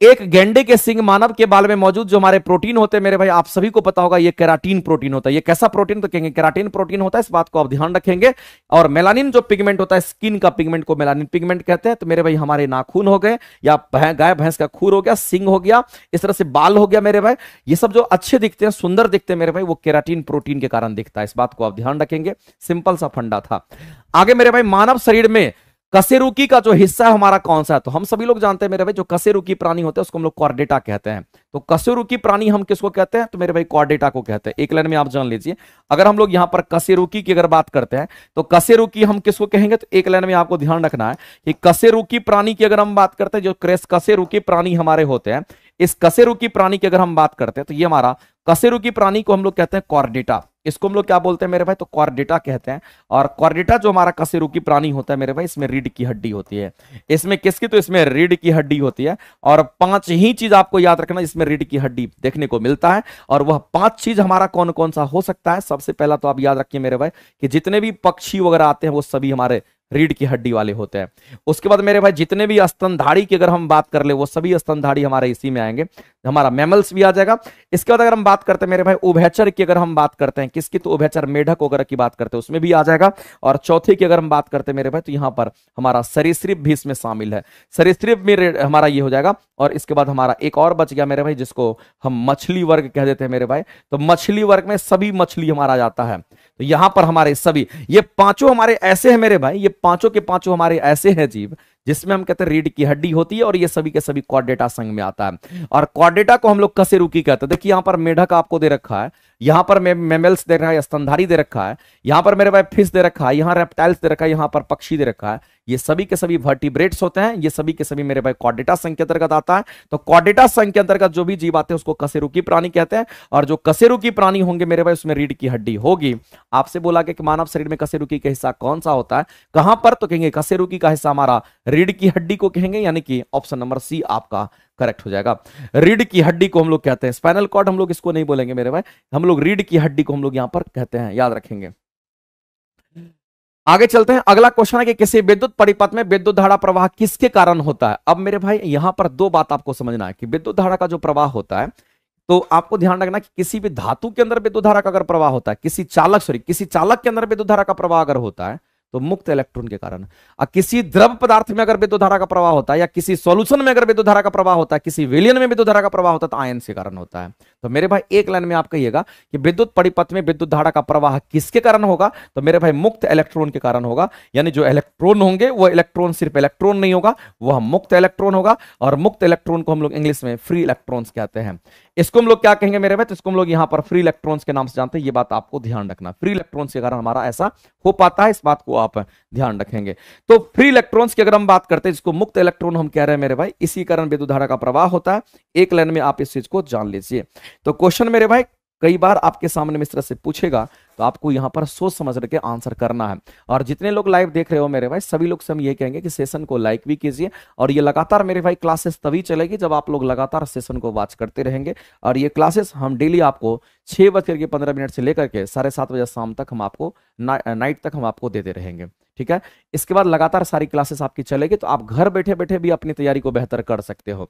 एक गेंडे के सिंग मानव के बाल में मौजूद जो हमारे प्रोटीन होते हैं मेरे भाई, आप सभी को पता होगा ये केराटिन प्रोटीन होता है। ये कैसा प्रोटीन, तो कहेंगे केराटिन प्रोटीन होता है, इस बात को आप ध्यान रखेंगे। और मेलानिन जो पिगमेंट होता है, स्किन का पिगमेंट को मेलानिन पिगमेंट कहते हैं। तो मेरे भाई हमारे नाखून हो गए या गाय भैंस का खूर हो गया, सिंग हो गया, इस तरह से बाल हो गया मेरे भाई, ये सब जो अच्छे दिखते हैं, सुंदर दिखते हैं मेरे भाई, वो केराटिन प्रोटीन के कारण दिखता है। इस बात को आप ध्यान रखेंगे, सिंपल सा फंडा था। आगे मेरे भाई मानव शरीर में कशेरुकी का जो हिस्सा है हमारा कौन सा है, तो हम सभी लोग जानते हैं मेरे भाई, जो कशेरुकी प्राणी होते हैं उसको हम लोग कॉर्डेटा कहते हैं। तो कशेरुकी प्राणी हम किसको कहते हैं, तो मेरे भाई कॉर्डेटा को कहते हैं। एक लाइन में आप जान लीजिए, अगर हम लोग यहां पर कशेरुकी की अगर बात करते हैं तो कशेरुकी हम किसको कहेंगे, तो एक लाइन में आपको ध्यान रखना है कि कशेरुकी प्राणी की अगर हम बात करते हैं, जो कशेरुकी प्राणी हमारे होते हैं, इस कशेरुकी प्राणी की अगर हम बात करते हैं तो ये हमारा कशेरुकी प्राणी को हम लोग कहते हैं कॉर्डेटा। इसको हम लोग क्या बोलते हैं मेरे भाई, तो कॉर्डेटा कहते हैं। और कॉर्डेटा जो हमारा कशेरुकी प्राणी होता है मेरे भाई, इसमें रीढ़ की हड्डी होती है। इसमें किसकी, तो इसमें रीढ़ की हड्डी होती है। और 5 ही चीज आपको याद रखना इसमें रीढ़ की हड्डी देखने को मिलता है। और वह 5 चीज हमारा कौन कौन सा हो सकता है, सबसे पहला तो आप याद रखिए मेरे भाई कि जितने भी पक्षी वगैरह आते हैं वो सभी हमारे रीढ़ की हड्डी वाले होते हैं। उसके बाद मेरे भाई जितने भी स्तनधारी की अगर हम बात कर ले, वो सभी स्तनधारी हमारे इसी में आएंगे, हमारा मैमल्स भी आ जाएगा। इसके बाद अगर हम बात करते हैं मेरे भाई उभयचर की, अगर हम बात करते हैं किसकी, तो उभयचर मेढक वगैरह की बात करते हैं उसमें भी आ जाएगा। और चौथे की अगर हम बात करते हैं मेरे भाई, तो यहां पर हमारा सरीसृप भी इसमें शामिल है, सरीसृप में हमारा ये हो जाएगा। और इसके बाद हमारा एक और बच गया मेरे भाई, जिसको हम मछली वर्ग कह देते हैं मेरे भाई। तो मछली वर्ग में सभी मछली हमारा जाता है। तो यहां पर हमारे सभी ये पांचों हमारे ऐसे हैं मेरे भाई, ये पांचों के पांचों हमारे ऐसे हैं जीव जिसमें हम कहते हैं रीढ़ की हड्डी होती है, और ये सभी के सभी कॉर्डेटा संघ में आता है। और कॉर्डेटा को हम लोग कशेरुकी कहते हैं। देखिए यहां पर मेढक आपको दे रखा है, यहां पर मेमल्स दे रखा है, स्तनधारी दे रखा है, यहां पर मेरे भाई फिश दे रखा है, यहां रेप्टाइल्स दे रखा है, यहां पर पक्षी दे रखा है। ये सभी के सभी वर्टिब्रेट्स होते हैं, ये सभी के सभी मेरे भाई कॉर्डेटा संघ के अंतर्गत आता है। तो कॉर्डेटा संघ के अंतर्गत जो भी जीव आते हैं उसको कशेरुकी प्राणी कहते हैं। और जो कशेरुकी प्राणी होंगे मेरे भाई, उसमें रीढ़ की हड्डी होगी। आपसे बोला गया कि मानव शरीर में कशेरुकी का हिस्सा कौन सा होता है, कहां पर, तो कहेंगे कशेरुकी का हिस्सा हमारा रीढ़ की हड्डी को कहेंगे, यानी कि ऑप्शन नंबर सी आपका करेक्ट हो जाएगा। रीढ़ की हड्डी को हम लोग कहते हैं, स्पाइनल कॉर्ड हम लोग इसको नहीं बोलेंगे मेरे भाई, हम लोग रीढ़ की हड्डी को हम लोग यहां पर कहते हैं, याद रखेंगे। आगे चलते हैं। अगला क्वेश्चन है कि किसी विद्युत परिपथ में विद्युत धारा प्रवाह किसके कारण होता है। अब मेरे भाई यहां पर 2 बात आपको समझना है कि विद्युत धारा का जो प्रवाह होता है, तो आपको ध्यान रखना कि किसी भी धातु के अंदर विद्युत धारा का अगर प्रवाह होता है, किसी चालक के अंदर विद्युत धारा का प्रवाह अगर होता है तो मुक्त इलेक्ट्रॉन के कारण। और किसी द्रव पदार्थ में अगर विद्युत धारा का प्रवाह होता है, या किसी सॉल्यूशन में अगर विद्युत धारा का प्रवाह होता है, किसी विलयन में विद्युत धारा का प्रवाह होता है, तो आयन के कारण होता है। तो मेरे भाई एक लाइन में आप कहिएगा कि विद्युत परिपथ में विद्युत धारा का प्रवाह किसके कारण होगा, तो मेरे भाई मुक्त इलेक्ट्रॉन के कारण होगा। यानी जो इलेक्ट्रॉन होंगे वो इलेक्ट्रॉन सिर्फ इलेक्ट्रॉन नहीं होगा, वह मुक्त इलेक्ट्रॉन होगा। और मुक्त इलेक्ट्रॉन को हम लोग इंग्लिश में फ्री इलेक्ट्रॉन्स कहते हैं। इसको हम लोग क्या कहेंगे मेरे भाई, तो इसको हम लोग यहां पर फ्री इलेक्ट्रॉन्स के नाम से जानते हैं। ये बात आपको ध्यान रखना, फ्री इलेक्ट्रॉन्स के कारण हमारा ऐसा हो पाता है, इस बात को आप ध्यान रखेंगे। तो फ्री इलेक्ट्रॉन्स की अगर हम बात करते हैं, जिसको मुक्त इलेक्ट्रॉन हम कह रहे हैं मेरे भाई, इसी कारण विद्युत धारा का प्रवाह होता है। एक लाइन में आप इस चीज को जान लीजिए। तो क्वेश्चन मेरे भाई कई बार आपके सामने में इस तरह से पूछेगा, तो आपको यहां पर सोच समझ के आंसर करना है। और जितने लोग लाइव देख रहे हो मेरे भाई, सभी लोग से हम ये कहेंगे कि सेशन को लाइक भी कीजिए। और ये लगातार मेरे भाई क्लासेस तभी चलेगी जब आप लोग लगातार सेशन को वॉच करते रहेंगे। और ये क्लासेस हम डेली आपको 6:15 से लेकर के 7:30 बजे शाम तक हम आपको नाइट तक हम आपको देते रहेंगे, ठीक है। इसके बाद लगातार सारी क्लासेस आपकी चलेगी, तो आप घर बैठे बैठे भी अपनी तैयारी को बेहतर कर सकते हो।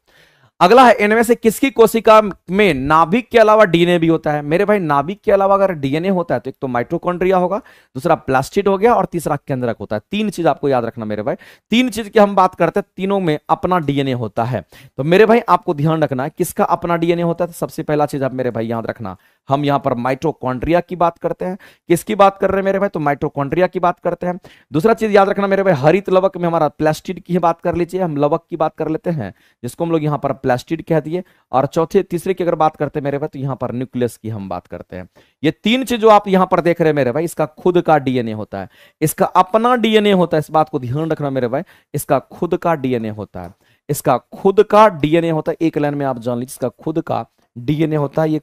अगला है इनमें से किसकी कोशिका में नाभिक के अलावा डीएनए भी होता है? मेरे भाई नाभिक के अलावा अगर डीएनए होता है तो एक तो माइटोकॉन्ड्रिया होगा, दूसरा प्लास्टिड हो गया और तीसरा केंद्रक होता है। तीन चीज आपको याद रखना मेरे भाई, तीन चीज की हम बात करते हैं, तीनों में अपना डीएनए होता है। तो मेरे भाई आपको ध्यान रखना है किसका अपना डीएनए होता है। तो सबसे पहला चीज आप मेरे भाई याद रखना, हम यहां पर माइटोकॉन्ड्रिया की बात करते हैं। किसकी बात कर रहे हैं मेरे भाई? तो माइटोकॉन्ड्रिया की बात करते हैं। दूसरा चीज याद रखना मेरे भाई, हरित लवक में हमारा प्लास्टिड की बात कर लीजिए, हम लवक की बात कर लेते हैं जिसको हम लोग यहां पर प्लास्टिड कह दिए। और चौथे तीसरे की अगर बात करते हैं मेरे भाई तो यहां पर न्यूक्लियस की हम बात करते हैं। ये तीन चीज जो आप यहां पर देख रहे हैं मेरे भाई, इसका खुद का डीएनए होता है, इसका अपना डीएनए होता है। इस बात को ध्यान रखना मेरे भाई, इसका खुद का डीएनए होता है, इसका खुद का डीएनए होता है। एक लाइन में आप जान लीजिए, इसका खुद का डीएनए होता है। ये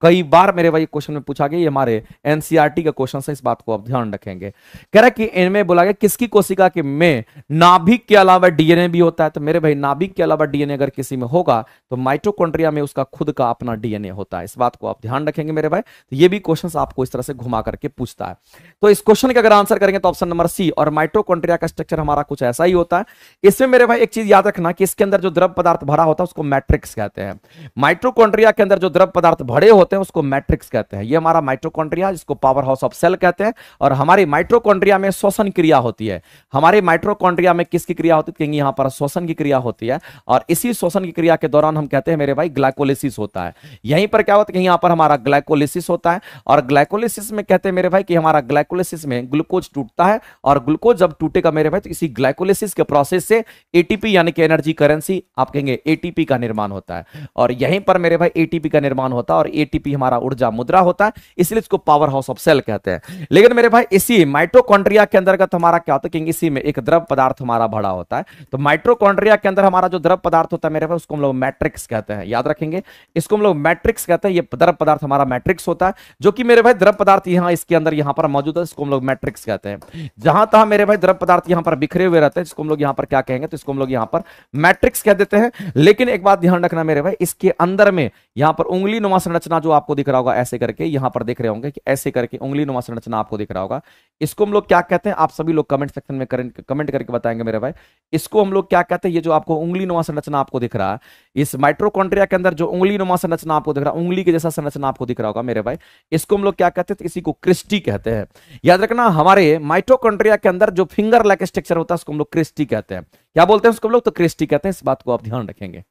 कई बार मेरे भाई क्वेश्चन में पूछा गया, ये हमारे एनसीईआरटी का क्वेश्चन है, इस बात को आप ध्यान रखेंगे। कह रहा है कि इनमें बोला गया किसकी कोशिका के में नाभिक के अलावा डीएनए भी होता है। तो मेरे भाई नाभिक के अलावा डीएनए अगर किसी में होगा तो माइटोकॉन्ड्रिया में उसका खुद का अपना डीएनए होता है। इस बात को आप ध्यान रखेंगे मेरे भाई। तो ये भी क्वेश्चन आपको इस तरह से घुमा करके पूछता है। तो इस क्वेश्चन का अगर आंसर करेंगे तो ऑप्शन नंबर सी, और माइटोकॉन्ड्रिया का स्ट्रक्चर हमारा कुछ ऐसा ही होता है। इसमें मेरे भाई एक चीज याद रखना कि इसके अंदर जो द्रव पदार्थ भरा होता है उसको मैट्रिक्स कहते हैं। माइटोकॉन्ड्रिया के अंदर जो द्रव पदार्थ भरे होते हैं उसको मैट्रिक्स कहते हैं। ये हमारा माइटोकॉन्ड्रिया, जिसको पावर हाउस ऑफ सेल कहते हैं। और हमारी माइटोकॉन्ड्रिया में श्वसन क्रिया होती है। हमारे माइटोकॉन्ड्रिया में किसकी क्रिया होती है? यहां पर श्वसन की क्रिया होती है। और इसी श्वसन की क्रिया के दौरान हम कहते हैं मेरे भाई ग्लाइकोलिसिस होता है। यहीं पर क्या होता है कि यहां पर हमारा ग्लाइकोलिसिस होता है। और ग्लाइकोलिसिस में कहते हैं मेरे भाई कि हमारा ग्लाइकोलिसिस में ग्लूकोज टूटता है। और ग्लूकोज जब टूटेगा मेरे भाई तो इसी ग्लाइकोलिसिस के प्रोसेस से एटीपी यानी कि एनर्जी करेंसी, आप कहेंगे एटीपी का निर्माण होता है। और यहीं पर मेरे भाई एटीपी का निर्माण होता है। और एटीपी हमारा ऊर्जा मुद्रा होता है, इसलिए इसको पावर हाउस ऑफ सेल कहते हैं। लेकिन मेरे भाई इसी माइटोकॉन्ड्रिया के अंतर्गत हमारा क्या होता है कि इसी में एक द्रव पदार्थ हमारा भरा होता है। तो माइटोकॉन्ड्रिया के अंदर हमारा जो द्रव पदार्थ होता है मेरे भाई उसको हम लोग मैट्रिक्स कहते हैं। याद रखेंगे, इसको हम लोग मैट्रिक्स कहते हैं। ये द्रव पदार्थ हमारा मैट्रिक्स होता है, जो कि मेरे भाई द्रव पदार्थ यहां इसके अंदर यहां पर मौजूद है, इसको हम लोग मैट्रिक्स कहते हैं। जहां तहां मेरे भाई द्रव पदार्थ यहां पर बिखरे हुए रहते हैं, जिसको हम लोग यहां पर क्या कहेंगे? तो इसको हम लोग यहां पर मैट्रिक्स कह देते हैं। लेकिन एक बात ध्यान रखना मेरे भाई, इसके अंदर में यहां पर उंगली नुमा संरचना जो आपको दिख रहा होगा ऐसे करके, यहां पर देख रहे होंगे कि ऐसे करके उंगली नुमा संरचना आपको दिख रहा होगा, इसको हम लोग क्या कहते हैं? आप सभी लोग कमेंट सेक्शन में कमेंट करके बताएंगे मेरे भाई, इसको हम लोग क्या कहते हैं? ये जो आपको उंगली नुमा संरचना आपको दिख रहा है, इस माइटोकॉन्ड्रिया के अंदर जो उंगली नुमा संरचना आपको दिख रहा है, उंगली के जैसा संरचना आपको दिख रहा होगा मेरे भाई, इसको हम लोग क्या कहते हैं? तो इसी को क्रिस्टी कहते हैं। याद रखना, हमारे माइटोकॉन्ड्रिया के अंदर जो फिंगर लाइक स्ट्रक्चर होता है उसको हम लोग क्रिस्टी कहते हैं। क्या बोलते हैं उसको हम लोग? तो क्रिस्टी कहते हैं। इस बात को आप ध्यान रखेंगे।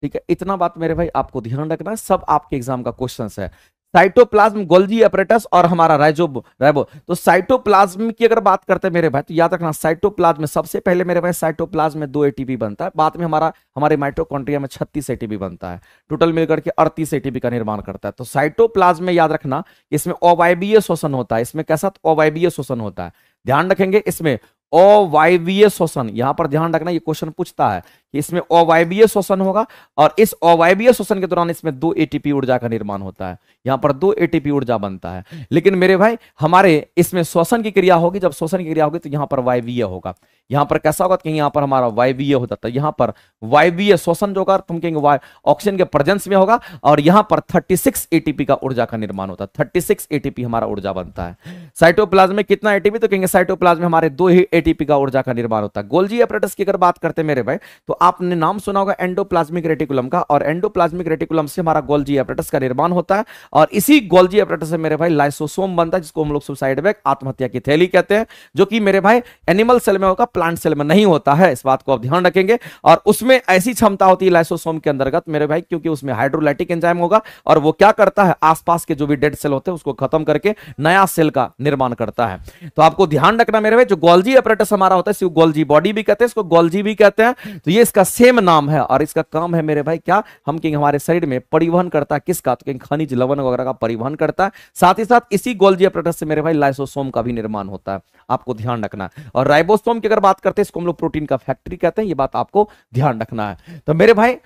ठीक है, इतना बात मेरे भाई आपको ध्यान रखना है, सब आपके एग्जाम का क्वेश्चन है। साइटोप्लाज्म, गोल्जी अपरेटस और हमारा राइबो। तो साइटोप्लाज्म की अगर बात करते हैं मेरे भाई तो याद रखना, साइटोप्लाज्म में सबसे पहले मेरे भाई साइटोप्लाज्म में 2 एटीपी बनता है। बाद में हमारे माइटोकॉन्ड्रिया में 36 एटीपी बनता है। टोटल मिलकर के 38 एटीपी का निर्माण करता है। तो साइटोप्लाज्म में याद रखना, इसमें अवायवीय श्वसन होता है। इसमें कैसा? अवायवीय श्वसन होता है। ध्यान रखेंगे, इसमें अवायवीय श्वसन, यहां पर ध्यान रखना, ये क्वेश्चन पूछता है कि इसमें अवायवीय श्वसन होगा। और इस अवायवीय श्वसन के दौरान इसमें 2 एटीपी ऊर्जा का निर्माण होता है। यहां पर 2 एटीपी ऊर्जा बनता है। लेकिन मेरे भाई हमारे इसमें श्वसन की क्रिया होगी, जब श्वसन की क्रिया होगी तो यहां पर वायवीय होगा। यहां पर कैसा होगा कि यहां पर हमारा वायवीय हो जाता है। यहां पर वायवीय श्वसन जो होगा तुम कहेंगे ऑक्सीजन के प्रेजेंस में होगा। और यहां पर 36 एटीपी का ऊर्जा का निर्माण होता है। 36 एटीपी हमारा ऊर्जा बनता है। साइटोप्लाज्म में कितना एटीपी? तो कहेंगे साइटोप्लाज्म में हमारे 2 ही एटीपी का ऊर्जा का निर्माण होता है। गोल्जी अपरेटस की अगर बात करते हैं मेरे भाई तो आपने नाम सुना होगा एंडोप्लाज्मिक रेटिकुलम का। और एंडोप्लाज्मिक रेटिकुलम से हमारा गोल्जी अपरेटस का निर्माण होता है। और इसी गोल्जी अपरेटस से मेरे भाई लाइसोसोम बनता है, जिसको हम लोग सुसाइड बैग, आत्महत्या की थैली कहते हैं, जो कि मेरे भाई एनिमल सेल में होगा, प्लांट सेल में नहीं होता है। इस बात को आप ध्यान रखेंगे। और उसमें ऐसी क्षमता होती है लाइसोसोम के अंतर्गत मेरे भाई, क्योंकि उसमें हाइड्रोलाइटिक एंजाइम होगा। और वो क्या करता है? आसपास के जो भी डेड सेल होते हैं उसको खत्म करके नया सेल का निर्माण करता है। तो आपको ध्यान रखना मेरे भाई, जो गोल्जी अपरेटस हमारा होता है इसको गोल्जी बॉडी भी कहते हैं, इसको गोल्जी भी कहते हैं। तो ये इसका सेम नाम है। और इसका काम है मेरे भाई क्या? हम कहेंगे हमारे शरीर में परिवहन करता है। किसका? तो कहेंगे खनिज लवण वगैरह का परिवहन करता है। साथ ही साथ इसी गोल्जी अपरेटस से मेरे भाई लाइसोसोम का भी निर्माण होता है। आपको ध्यान रखना है। और राइबोसोम की अगर बात करते हैं इसको हम लोग प्रोटीन का फैक्ट्री कहते हैं। ये बात आपको ध्यान रखना है। तो मेरे भाई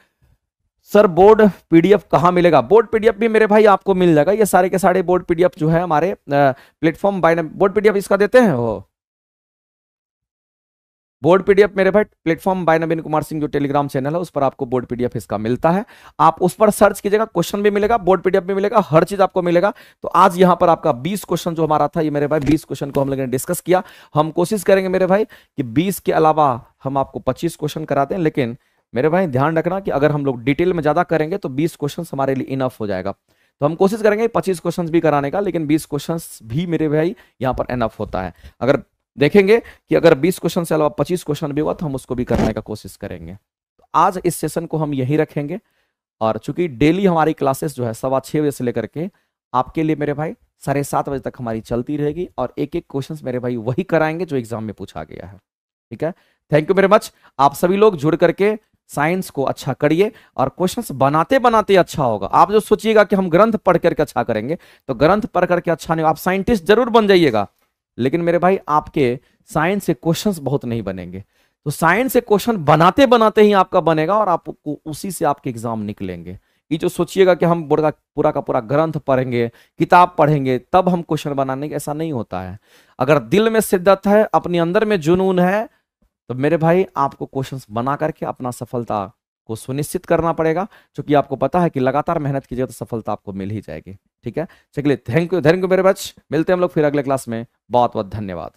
सर बोर्ड पीडीएफ कहां मिलेगा? बोर्ड पीडीएफ भी मेरे भाई आपको मिल जाएगा। ये सारे के सारे बोर्ड पीडीएफ जो है हमारे प्लेटफॉर्म बाय बोर्ड पीडीएफ इसका देते हैं वो बोर्ड पीडीएफ मेरे भाई प्लेटफॉर्म बाय नवीन कुमार सिंह जो टेलीग्राम चैनल है उस पर आपको बोर्ड पीडीएफ इसका मिलता है। आप उस पर सर्च कीजिएगा, क्वेश्चन भी मिलेगा, बोर्ड पीडीएफ भी मिलेगा, हर चीज आपको मिलेगा। तो आज यहां पर आपका 20 क्वेश्चन जो हमारा था, ये मेरे भाई 20 क्वेश्चन को हम लोगों ने डिस्कस किया। हम कोशिश करेंगे मेरे भाई कि 20 के अलावा हम आपको 25 क्वेश्चन कराते हैं, लेकिन मेरे भाई ध्यान रखना कि अगर हम लोग डिटेल में ज्यादा करेंगे तो 20 क्वेश्चन हमारे लिए इनफ हो जाएगा। तो हम कोशिश करेंगे 25 क्वेश्चन भी कराने का, लेकिन 20 क्वेश्चन भी मेरे भाई यहाँ पर इनफ होता है। अगर देखेंगे कि अगर 20 क्वेश्चन से अलावा 25 क्वेश्चन भी हुआ तो हम उसको भी करने का कोशिश करेंगे। तो आज इस सेशन को हम यहीं रखेंगे, और चूंकि डेली हमारी क्लासेस जो है 6:15 बजे से लेकर के आपके लिए मेरे भाई 7:30 बजे तक हमारी चलती रहेगी, और एक एक क्वेश्चन मेरे भाई वही कराएंगे जो एग्जाम में पूछा गया है। ठीक है, थैंक यू वेरी मच। आप सभी लोग जुड़ करके साइंस को अच्छा करिए, और क्वेश्चंस बनाते बनाते अच्छा होगा। आप जो सोचिएगा कि हम ग्रंथ पढ़ करके अच्छा करेंगे, तो ग्रंथ पढ़ करके अच्छा नहीं। आप साइंटिस्ट जरूर बन जाइएगा, लेकिन मेरे भाई आपके साइंस से क्वेश्चंस बहुत नहीं बनेंगे। तो साइंस से क्वेश्चन बनाते बनाते ही आपका बनेगा, और आपको उसी से आपके एग्जाम निकलेंगे। ये जो सोचिएगा कि हम पूरा का पूरा ग्रंथ पढ़ेंगे, किताब पढ़ेंगे, तब हम क्वेश्चन बनाने, ऐसा नहीं होता है। अगर दिल में शिद्दत है, अपने अंदर में जुनून है, तो मेरे भाई आपको क्वेश्चंस बना करके अपना सफलता को सुनिश्चित करना पड़ेगा, क्योंकि आपको पता है कि लगातार मेहनत कीजिए तो सफलता आपको मिल ही जाएगी। ठीक है, चलिए थैंक यू मेरे बच्चे, मिलते हैं हम लोग फिर अगले क्लास में। बहुत बहुत धन्यवाद।